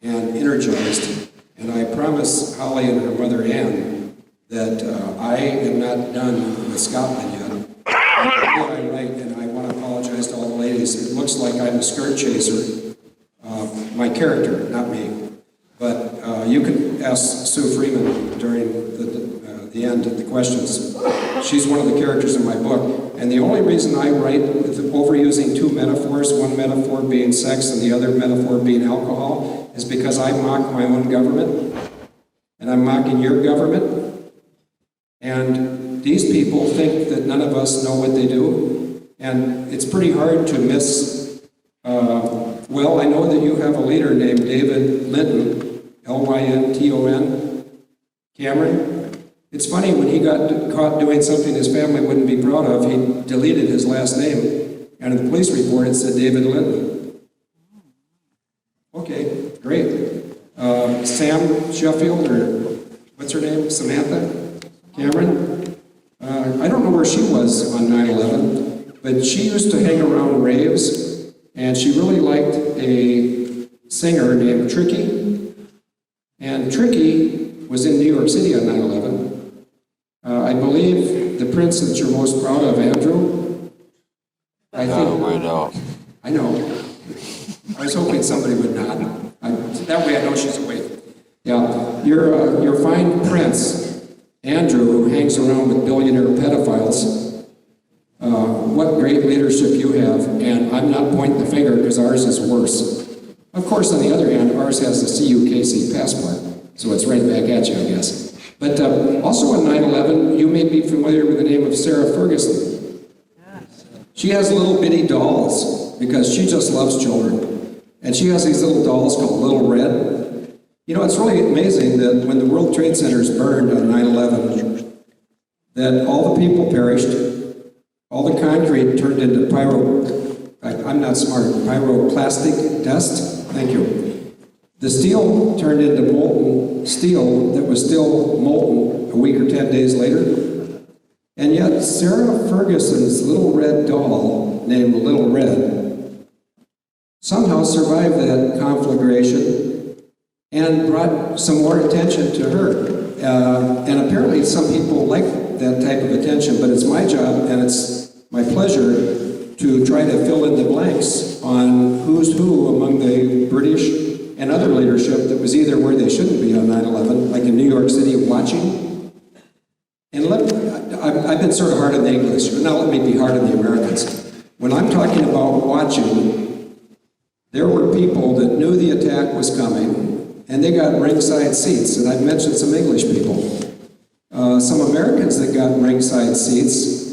and energized. And I promise Holly and her mother Ann that I am not done with Scotland yet. I'm right, and I want to apologize to all the ladies. It looks like I'm a skirt chaser. My character, not me. But you can ask Sue Freeman during the end of the questions. She's one of the characters in my book. And the only reason I write with overusing 2 metaphors, one metaphor being sex and the other metaphor being alcohol, is because I mock my own government, and I'm mocking your government. And these people think that none of us know what they do, and it's pretty hard to miss. Well, I know that you have a leader named David Linton, Lynton, Cameron. It's funny, when he got caught doing something his family wouldn't be proud of, he deleted his last name, and in the police report it said David Linton. Okay, great. Sam Sheffield, or what's her name, Samantha Cameron? I don't know where she was on 9/11, but she used to hang around raves, and she really liked a singer named Tricky. And Tricky was in New York City on 9/11. I believe the prince that you're most proud of, Andrew. I think. We don't. I know. I was hoping somebody would nod. That way I know she's awake. Yeah, your fine prince, Andrew, who hangs around with billionaire pedophiles. What great leadership you have, and I'm not pointing the finger because ours is worse. Of course, on the other hand, ours has the CUKC passport. So it's right back at you, I guess. But also on 9/11, you may be familiar with the name of Sarah Ferguson. She has little bitty dolls because she just loves children. And she has these little dolls called Little Red. You know, it's really amazing that when the World Trade Centers burned on 9/11, that all the people perished, all the concrete turned into pyroclastic dust. Thank you. The steel turned into molten steel that was still molten a week or 10 days later. And yet Sarah Ferguson's little red doll, named Little Red, somehow survived that conflagration and brought some more attention to her. And apparently some people like that type of attention, but it's my job and it's my pleasure to try to fill in the blanks on who's who among the British and other leadership that was either where they shouldn't be on 9/11, like in New York City watching. And I've been sort of hard on the English, but now let me be hard on the Americans. When I'm talking about watching, there were people that knew the attack was coming, and they got ringside seats, and I've mentioned some English people. Some Americans that got ringside seats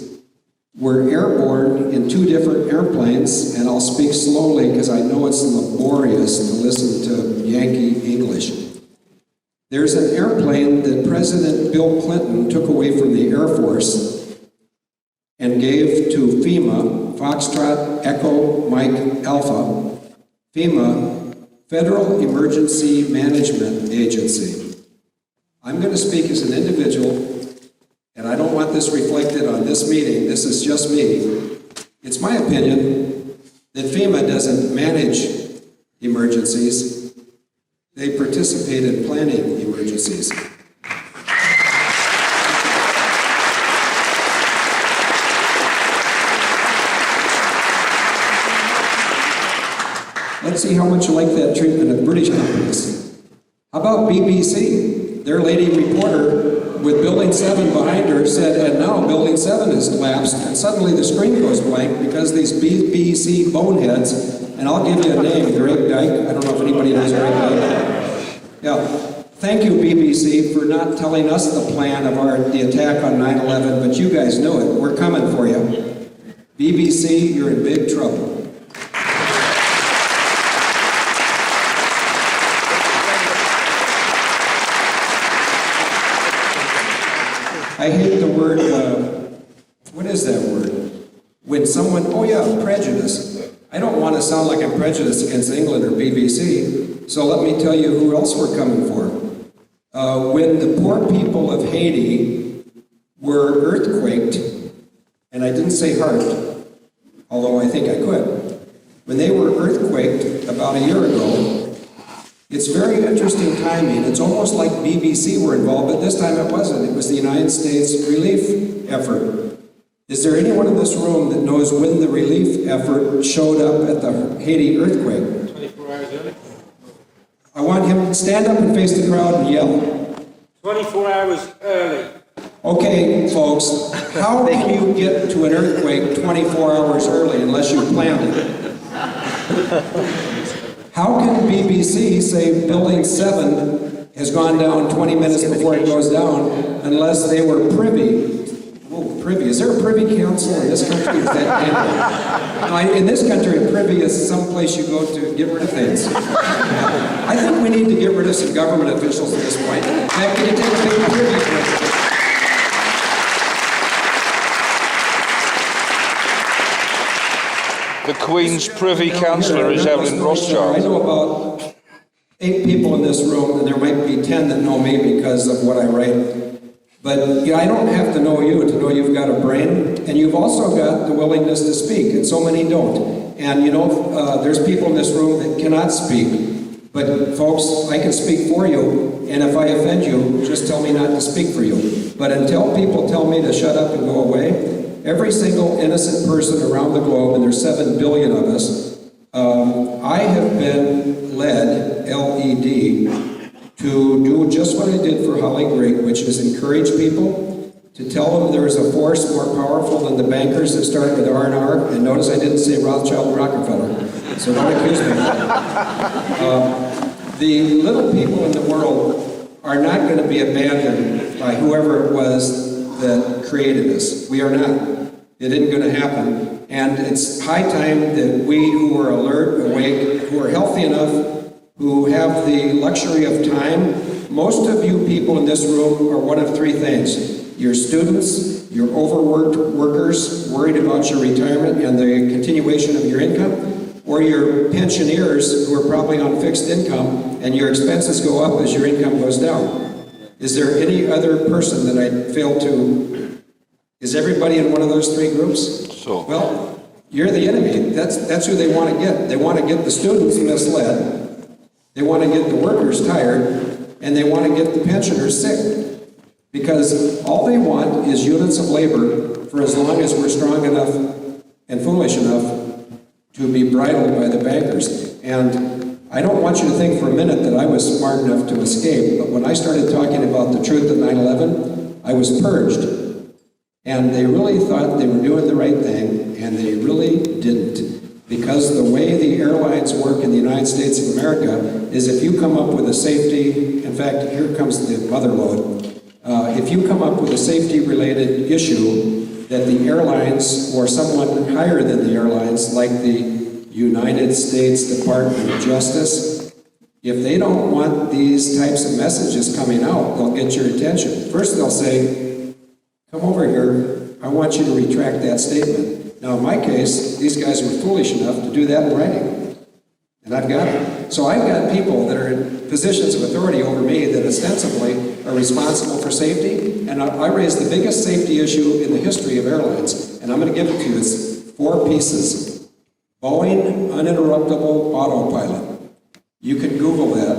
were airborne in 2 different airplanes, and I'll speak slowly because I know it's laborious to listen to Yankee English. There's an airplane that President Bill Clinton took away from the Air Force and gave to FEMA, Foxtrot Echo Mike Alpha, FEMA, Federal Emergency Management Agency. I'm going to speak as an individual, and I don't want this reflected on this meeting. This is just me. It's my opinion that FEMA doesn't manage emergencies. They participate in planning emergencies. Let's see how much you like that treatment of British companies. How about BBC? Their lady reporter with Building 7 behind her said, and now Building 7 has collapsed, and suddenly the screen goes blank because these BBC boneheads, and I'll give you a name, Greg Dyke. I don't know if anybody knows Greg Dyke. Yeah. Thank you, BBC, for not telling us the plan of the attack on 9/11, but you guys know it. We're coming for you. BBC, you're in big trouble. I hate the word, what is that word? When someone, prejudice. I don't want to sound like I'm prejudiced against England or BBC, so let me tell you who else we're coming for. When the poor people of Haiti were earthquaked, and I didn't say heart, although I think I could, when they were earthquaked about a year ago, it's very interesting timing. It's almost like BBC were involved, but this time it wasn't. It was the United States relief effort. Is there anyone in this room that knows when the relief effort showed up at the Haiti earthquake? 24 hours early. I want him to stand up and face the crowd and yell. 24 hours early. Okay, folks, how can you get to an earthquake 24 hours early unless you planned it? How can BBC say Building 7 has gone down 20 minutes before it goes down unless they were privy? Oh, privy. Is there a privy council in this country? Is that no, in this country, a privy is someplace you go to get rid of things. I think we need to get rid of some government officials at this point. Matt, can you take a big privy for us? The Queen's Privy Councillor is Evelyn I Rothschild. know about 8 people in this room, and there might be 10 that know me because of what I write. But I don't have to know you to know you've got a brain, and you've also got the willingness to speak, and so many don't. And there's people in this room that cannot speak. But folks, I can speak for you, and if I offend you, just tell me not to speak for you. But until people tell me to shut up and go away, every single innocent person around the globe, and there's 7 billion of us, I have been led, LED, to do just what I did for Holly Great, which is encourage people, to tell them there is a force more powerful than the bankers that start with R&R, and notice I didn't say Rothschild and Rockefeller, so don't accuse me. The little people in the world are not going to be abandoned by whoever it was that created us. We are not. It isn't going to happen. And it's high time that we who are alert, awake, who are healthy enough, who have the luxury of time, most of you people in this room are one of three things. You're students, you're overworked workers, worried about your retirement and the continuation of your income, or you're pensioners who are probably on fixed income and your expenses go up as your income goes down. Is there any other person that I failed to? Is everybody in one of those three groups? So. Well, you're the enemy. That's who they want to get. They want to get the students misled. They want to get the workers tired, and they want to get the pensioners sick. Because all they want is units of labor for as long as we're strong enough and foolish enough to be bridled by the bankers. And I don't want you to think for a minute that I was smart enough to escape, but when I started talking about the truth of 9/11, I was purged. And they really thought they were doing the right thing, and they really didn't. Because the way the airlines work in the United States of America is if you come up with a safety, in fact, here comes the mother load. If you come up with a safety-related issue that the airlines or someone higher than the airlines, like the United States Department of Justice, if they don't want these types of messages coming out, they'll get your attention. First they'll say, come over here, I want you to retract that statement. Now in my case, these guys were foolish enough to do that in writing. And I've got it. So I've got people that are in positions of authority over me that ostensibly are responsible for safety, and I raised the biggest safety issue in the history of airlines, and I'm going to give it to you. It's 4 pieces. Boeing uninterruptible autopilot. You can Google that,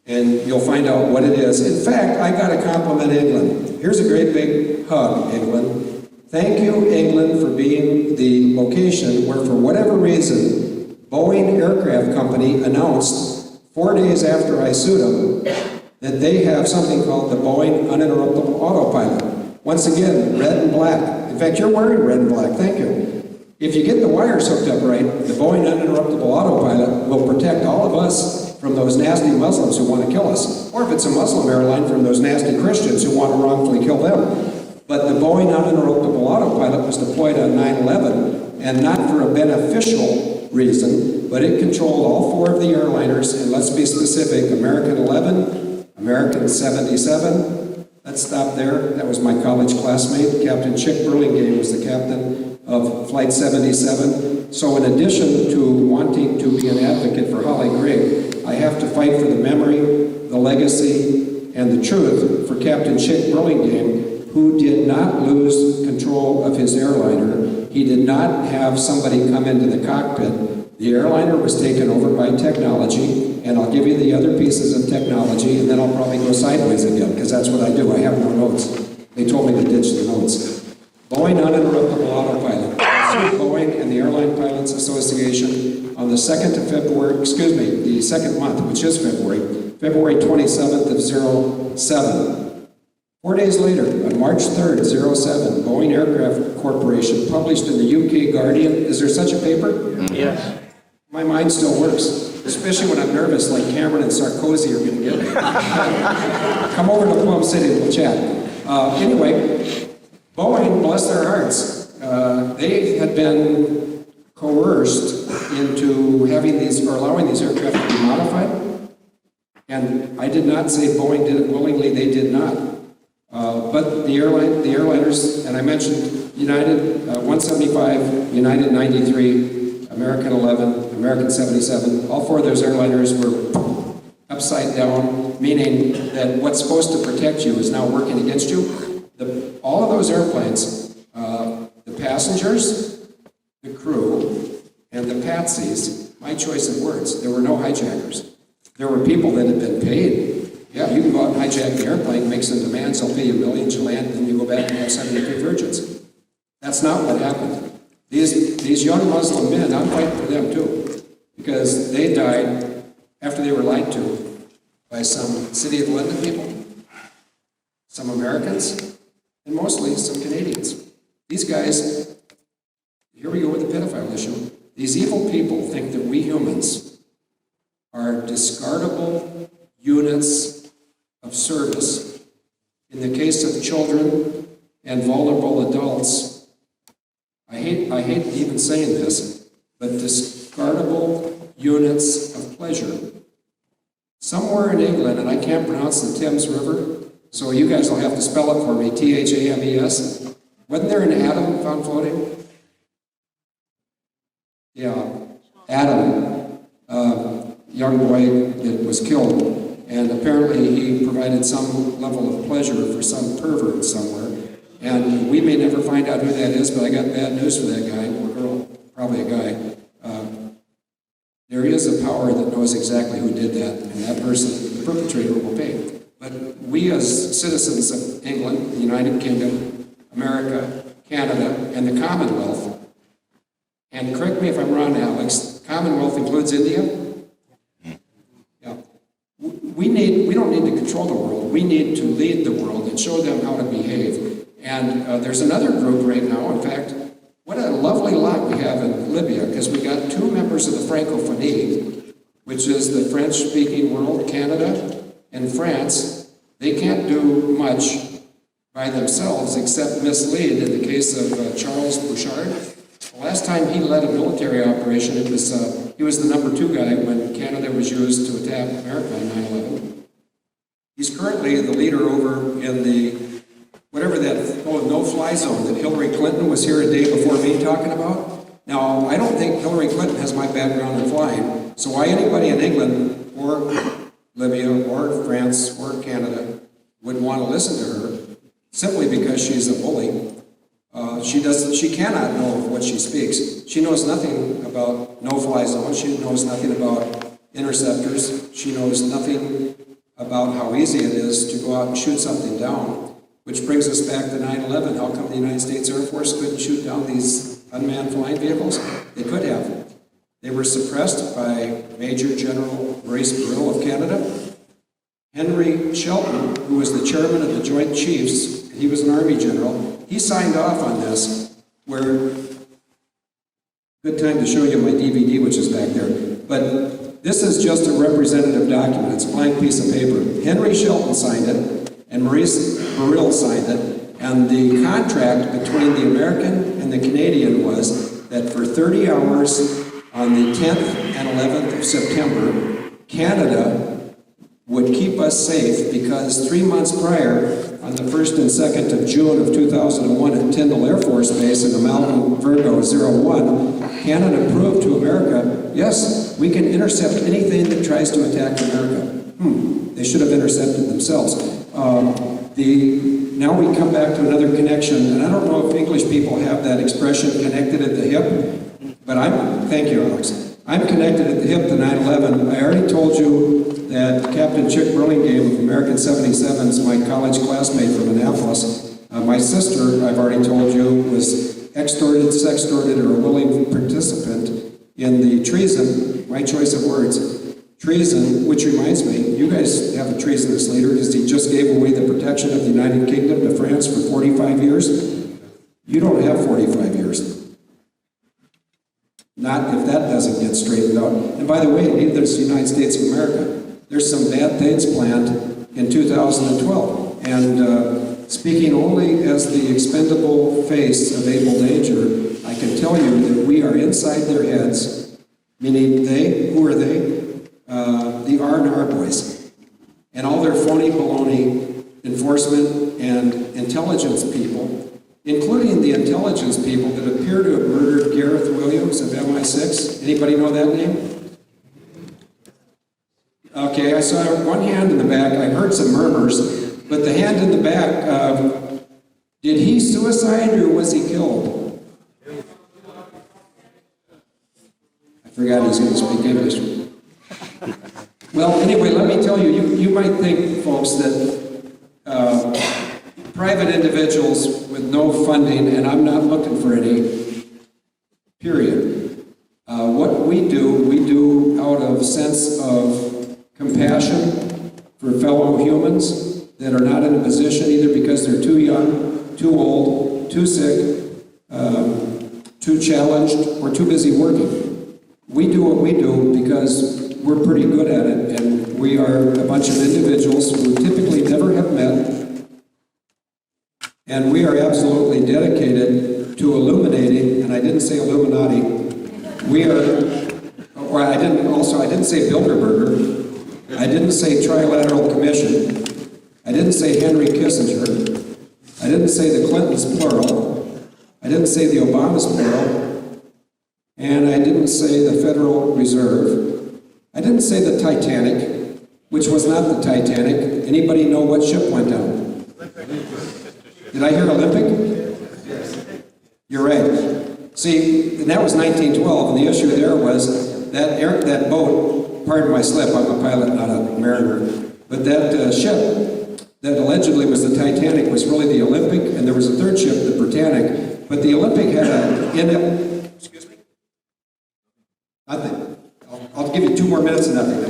and you'll find out what it is. In fact, I got to compliment England. Here's a great big hug, England. Thank you, England, for being the location where, for whatever reason, Boeing Aircraft Company announced 4 days after I sued them that they have something called the Boeing uninterruptible autopilot. Once again, red and black. In fact, you're wearing red and black, thank you. If you get the wires hooked up right, the Boeing uninterruptible autopilot will protect all of us from those nasty Muslims who want to kill us. Or if it's a Muslim airline, from those nasty Christians who want to wrongfully kill them. But the Boeing uninterruptible autopilot was deployed on 9/11, and not for a beneficial reason, but it controlled all 4 of the airliners, and let's be specific, American 11, American 77. Let's stop there. That was my college classmate. Captain Chick Burlingame was the captain of Flight 77. So in addition to wanting to be an advocate for Holly Grigg, I have to fight for the memory, the legacy, and the truth for Captain Chick Burlingame, who did not lose control of his airliner. He did not have somebody come into the cockpit. The airliner was taken over by technology, and I'll give you the other pieces of technology, and then I'll probably go sideways again, because that's what I do. I have no notes. They told me to ditch the notes. Boeing uninterruptible autopilot. I sued Boeing and the Airline Pilots Association on the 2nd of February, the second month, which is February 27th of 07. 4 days later, on March 3rd, 07, Boeing Aircraft Corporation published in the UK Guardian. Is there such a paper? Yes. My mind still works, especially when I'm nervous, like Cameron and Sarkozy are going to get me. Come over to Plum City and we'll chat. Anyway, Boeing, bless their hearts, they had been coerced into having these, or allowing these aircraft to be modified. And I did not say Boeing did it willingly, they did not. But the airliners, and I mentioned United 175, United 93, American 11, American 77, all 4 of those airliners were upside down, meaning that what's supposed to protect you is now working against you. All of those airplanes, the passengers, the crew, and the patsies, my choice of words, there were no hijackers. There were people that had been paid. Yeah, you can go out and hijack the airplane, make some demands, they'll pay you millions, you land, and then you go back and have 73 virgins. That's not what happened. These young Muslim men, I'm fighting for them too, because they died after they were lied to by some City of London people, some Americans, and mostly some Canadians. These guys, here we go with the pedophile issue. These evil people think that we humans are discardable units of service. In the case of children and vulnerable adults, I hate even saying this, but discardable units of pleasure. Somewhere in England, and I can't pronounce the Thames River, so you guys will have to spell it for me, Thames. Wasn't there an atom found floating? Yeah, Adam, young boy that was killed, and apparently he provided some level of pleasure for some pervert somewhere. And we may never find out who that is, but I got bad news for that guy, or girl, probably a guy. There is a power that knows exactly who did that, and that person, the perpetrator, will pay. But we as citizens of England, the United Kingdom, America, Canada, and the Commonwealth, and correct me if I'm wrong, Alex, Commonwealth includes India? Yeah. We don't need to control the world. We need to lead the world and show them how to behave. And there's another group right now, in fact, what a lovely lot we have in Libya, because we got two members of the Francophonie, which is the French-speaking world, Canada and France. They can't do much by themselves except mislead. In the case of Charles Bouchard, the last time he led a military operation, he was the number 2 guy when Canada was used to attack America on 9/11. He's currently the leader over in the whatever that no-fly zone that Hillary Clinton was here a day before me talking about. Now, I don't think Hillary Clinton has my background in flying, so why anybody in England or Libya or France or Canada would want to listen to her simply because she's a bully. She cannot know what she speaks. She knows nothing about no-fly zones. She knows nothing about interceptors. She knows nothing about how easy it is to go out and shoot something down. Which brings us back to 9/11. How come the United States Air Force couldn't shoot down these unmanned flying vehicles? They could have. They were suppressed by Major General Maurice Burrill of Canada. Henry Shelton, who was the chairman of the Joint Chiefs, he was an Army general, he signed off on this, where, good time to show you my DVD, which is back there, but this is just a representative document. It's a blank piece of paper. Henry Shelton signed it, and Maurice Burrill signed it, and the contract between the American and the Canadian was that for 30 hours on the 10th and 11th of September, Canada would keep us safe because 3 months prior, on the 1st and 2nd of June of 2001 at Tyndall Air Force Base in Amalgam Virgo 01, Canada proved to America, yes, we can intercept anything that tries to attack America. They should have intercepted themselves. Now we come back to another connection, and I don't know if English people have that expression, connected at the hip, but thank you, Alex. I'm connected at the hip to 9/11. I already told you that Captain Chick Burlingame of American 77s, my college classmate from Annapolis, my sister, I've already told you, was extorted, sextorted, or a willing participant in the treason, my choice of words, treason, which reminds me, you guys have a treasonous leader because he just gave away the protection of the United Kingdom to France for 45 years. You don't have 45 years. Not if that doesn't get straightened out. And by the way, neither does the United States of America. There's some bad things planned in 2012. And speaking only as the expendable face of Abel Danger, I can tell you that we are inside their heads, meaning they, who are they? The R&R boys. And all their phony baloney enforcement and intelligence people, including the intelligence people that appear to have murdered Gareth Williams of MI6. Anybody know that name? Okay, I saw one hand in the back. I heard some murmurs, but the hand in the back, did he suicide or was he killed? I forgot he's going to speak English. Well, anyway, let me tell you, you might think, folks, that private individuals with no funding, and I'm not looking for any, period. What we do out of sense of compassion for fellow humans that are not in a position either because they're too young, too old, too sick, too challenged, or too busy working. We do what we do because we're pretty good at it, and we are a bunch of individuals who typically never have met, and we are absolutely dedicated to illuminating, and I didn't say Illuminati, we are, or I didn't say Bilderberger, I didn't say Trilateral Commission, I didn't say Henry Kissinger, I didn't say the Clintons plural, I didn't say the Obamas plural, and I didn't say the Federal Reserve. I didn't say the Titanic, which was not the Titanic. Anybody know what ship went down? Did I hear Olympic? You're right. See, and that was 1912, and the issue there was that boat, pardon my slip, I'm a pilot, not a mariner, but that ship that allegedly was the Titanic was really the Olympic, and there was a third ship, the Britannic, but the Olympic had excuse me? Nothing. I'll give you 2 more minutes and nothing.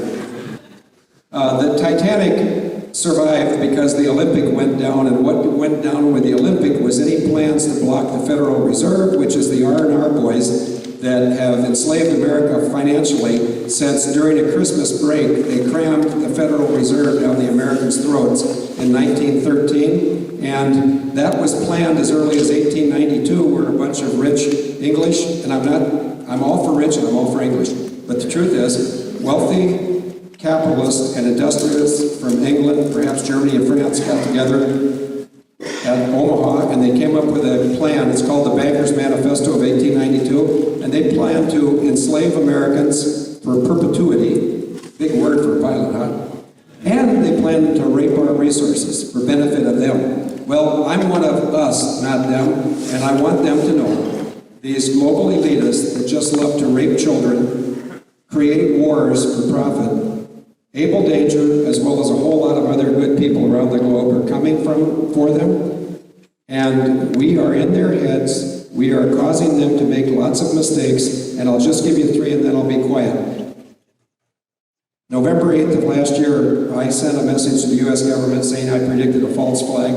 The Titanic survived because the Olympic went down, and what went down with the Olympic was any plans to block the Federal Reserve, which is the R&R boys that have enslaved America financially since during a Christmas break they crammed the Federal Reserve down the Americans' throats in 1913, and that was planned as early as 1892, where a bunch of rich English, and I'm all for rich and I'm all for English, but the truth is, wealthy capitalists and industrialists from England, perhaps Germany and France, got together at Omaha, and they came up with a plan. It's called the Bankers Manifesto of 1892, and they planned to enslave Americans for perpetuity. Big word for a pilot, huh? And they planned to rape our resources for benefit of them. Well, I'm one of us, not them, and I want them to know these global elitists that just love to rape children, create wars for profit. Abel Danger, as well as a whole lot of other good people around the globe, are coming for them, and we are in their heads. We are causing them to make lots of mistakes, and I'll just give you 3 and then I'll be quiet. November 8th of last year, I sent a message to the U.S. government saying I predicted a false flag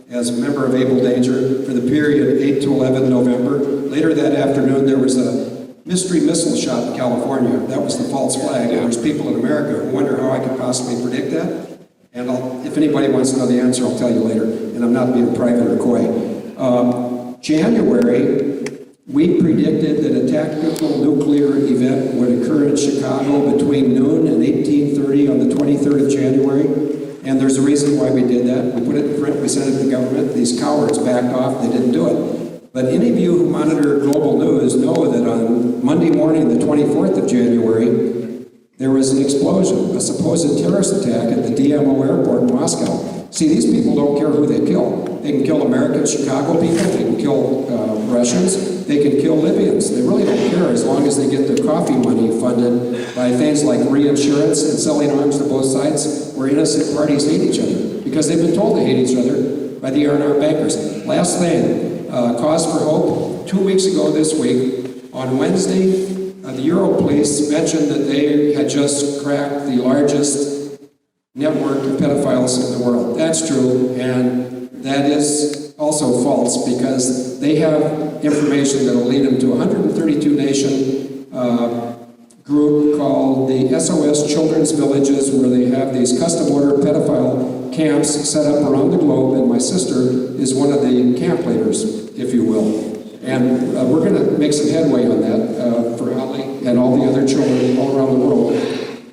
as a member of Abel Danger for the period 8 to 11 November. Later that afternoon, there was a mystery missile shot in California. That was the false flag. And there's people in America who wonder how I could possibly predict that. And if anybody wants to know the answer, I'll tell you later. And I'm not being private or coy. January, we predicted that a tactical nuclear event would occur in Chicago between noon and 18:30 on the 23rd of January. And there's a reason why we did that. We put it in print, we sent it to the government. These cowards backed off, they didn't do it. But any of you who monitor global news know that on Monday morning, the 24th of January, there was an explosion, a supposed terrorist attack at the DMO airport in Moscow. See, these people don't care who they kill. They can kill American Chicago people, they can kill Russians, they can kill Libyans. They really don't care as long as they get their coffee money funded by things like reinsurance and selling arms to both sides, where innocent parties hate each other, because they've been told to hate each other by the R&R bankers. Last thing, cause for hope. 2 weeks ago this week, on Wednesday, the Euro Police mentioned that they had just cracked the largest network of pedophiles in the world. That's true, and that is also false, because they have information that will lead them to a 132-nation group called the SOS Children's Villages, where they have these custom-order pedophile camps set up around the globe, and my sister is one of the camp leaders, if you will. And we're going to make some headway on that for Holly and all the other children all around the world.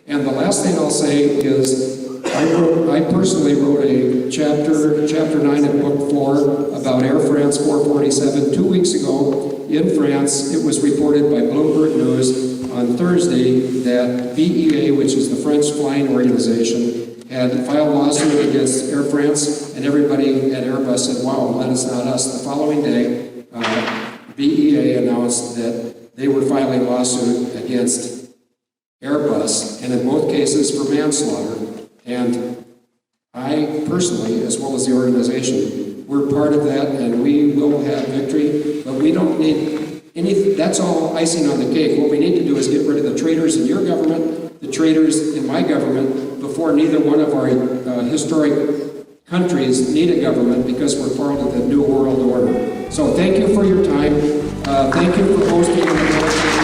And the last thing I'll say is I personally wrote a chapter 9 of book 4 about Air France 447 2 weeks ago in France. It was reported by Bloomberg News on Thursday that BEA, which is the French flying organization, had filed a lawsuit against Air France, and everybody at Airbus said, wow, I'm glad it's not us. The following day, BEA announced that they were filing a lawsuit against Airbus, and in both cases for manslaughter. And I personally, as well as the organization, we're part of that, and we will have victory, but we don't need anything. That's all icing on the cake. What we need to do is get rid of the traitors in your government, the traitors in my government, before neither one of our historic countries need a government, because we're part of the New World Order. So thank you for your time. Thank you for hosting the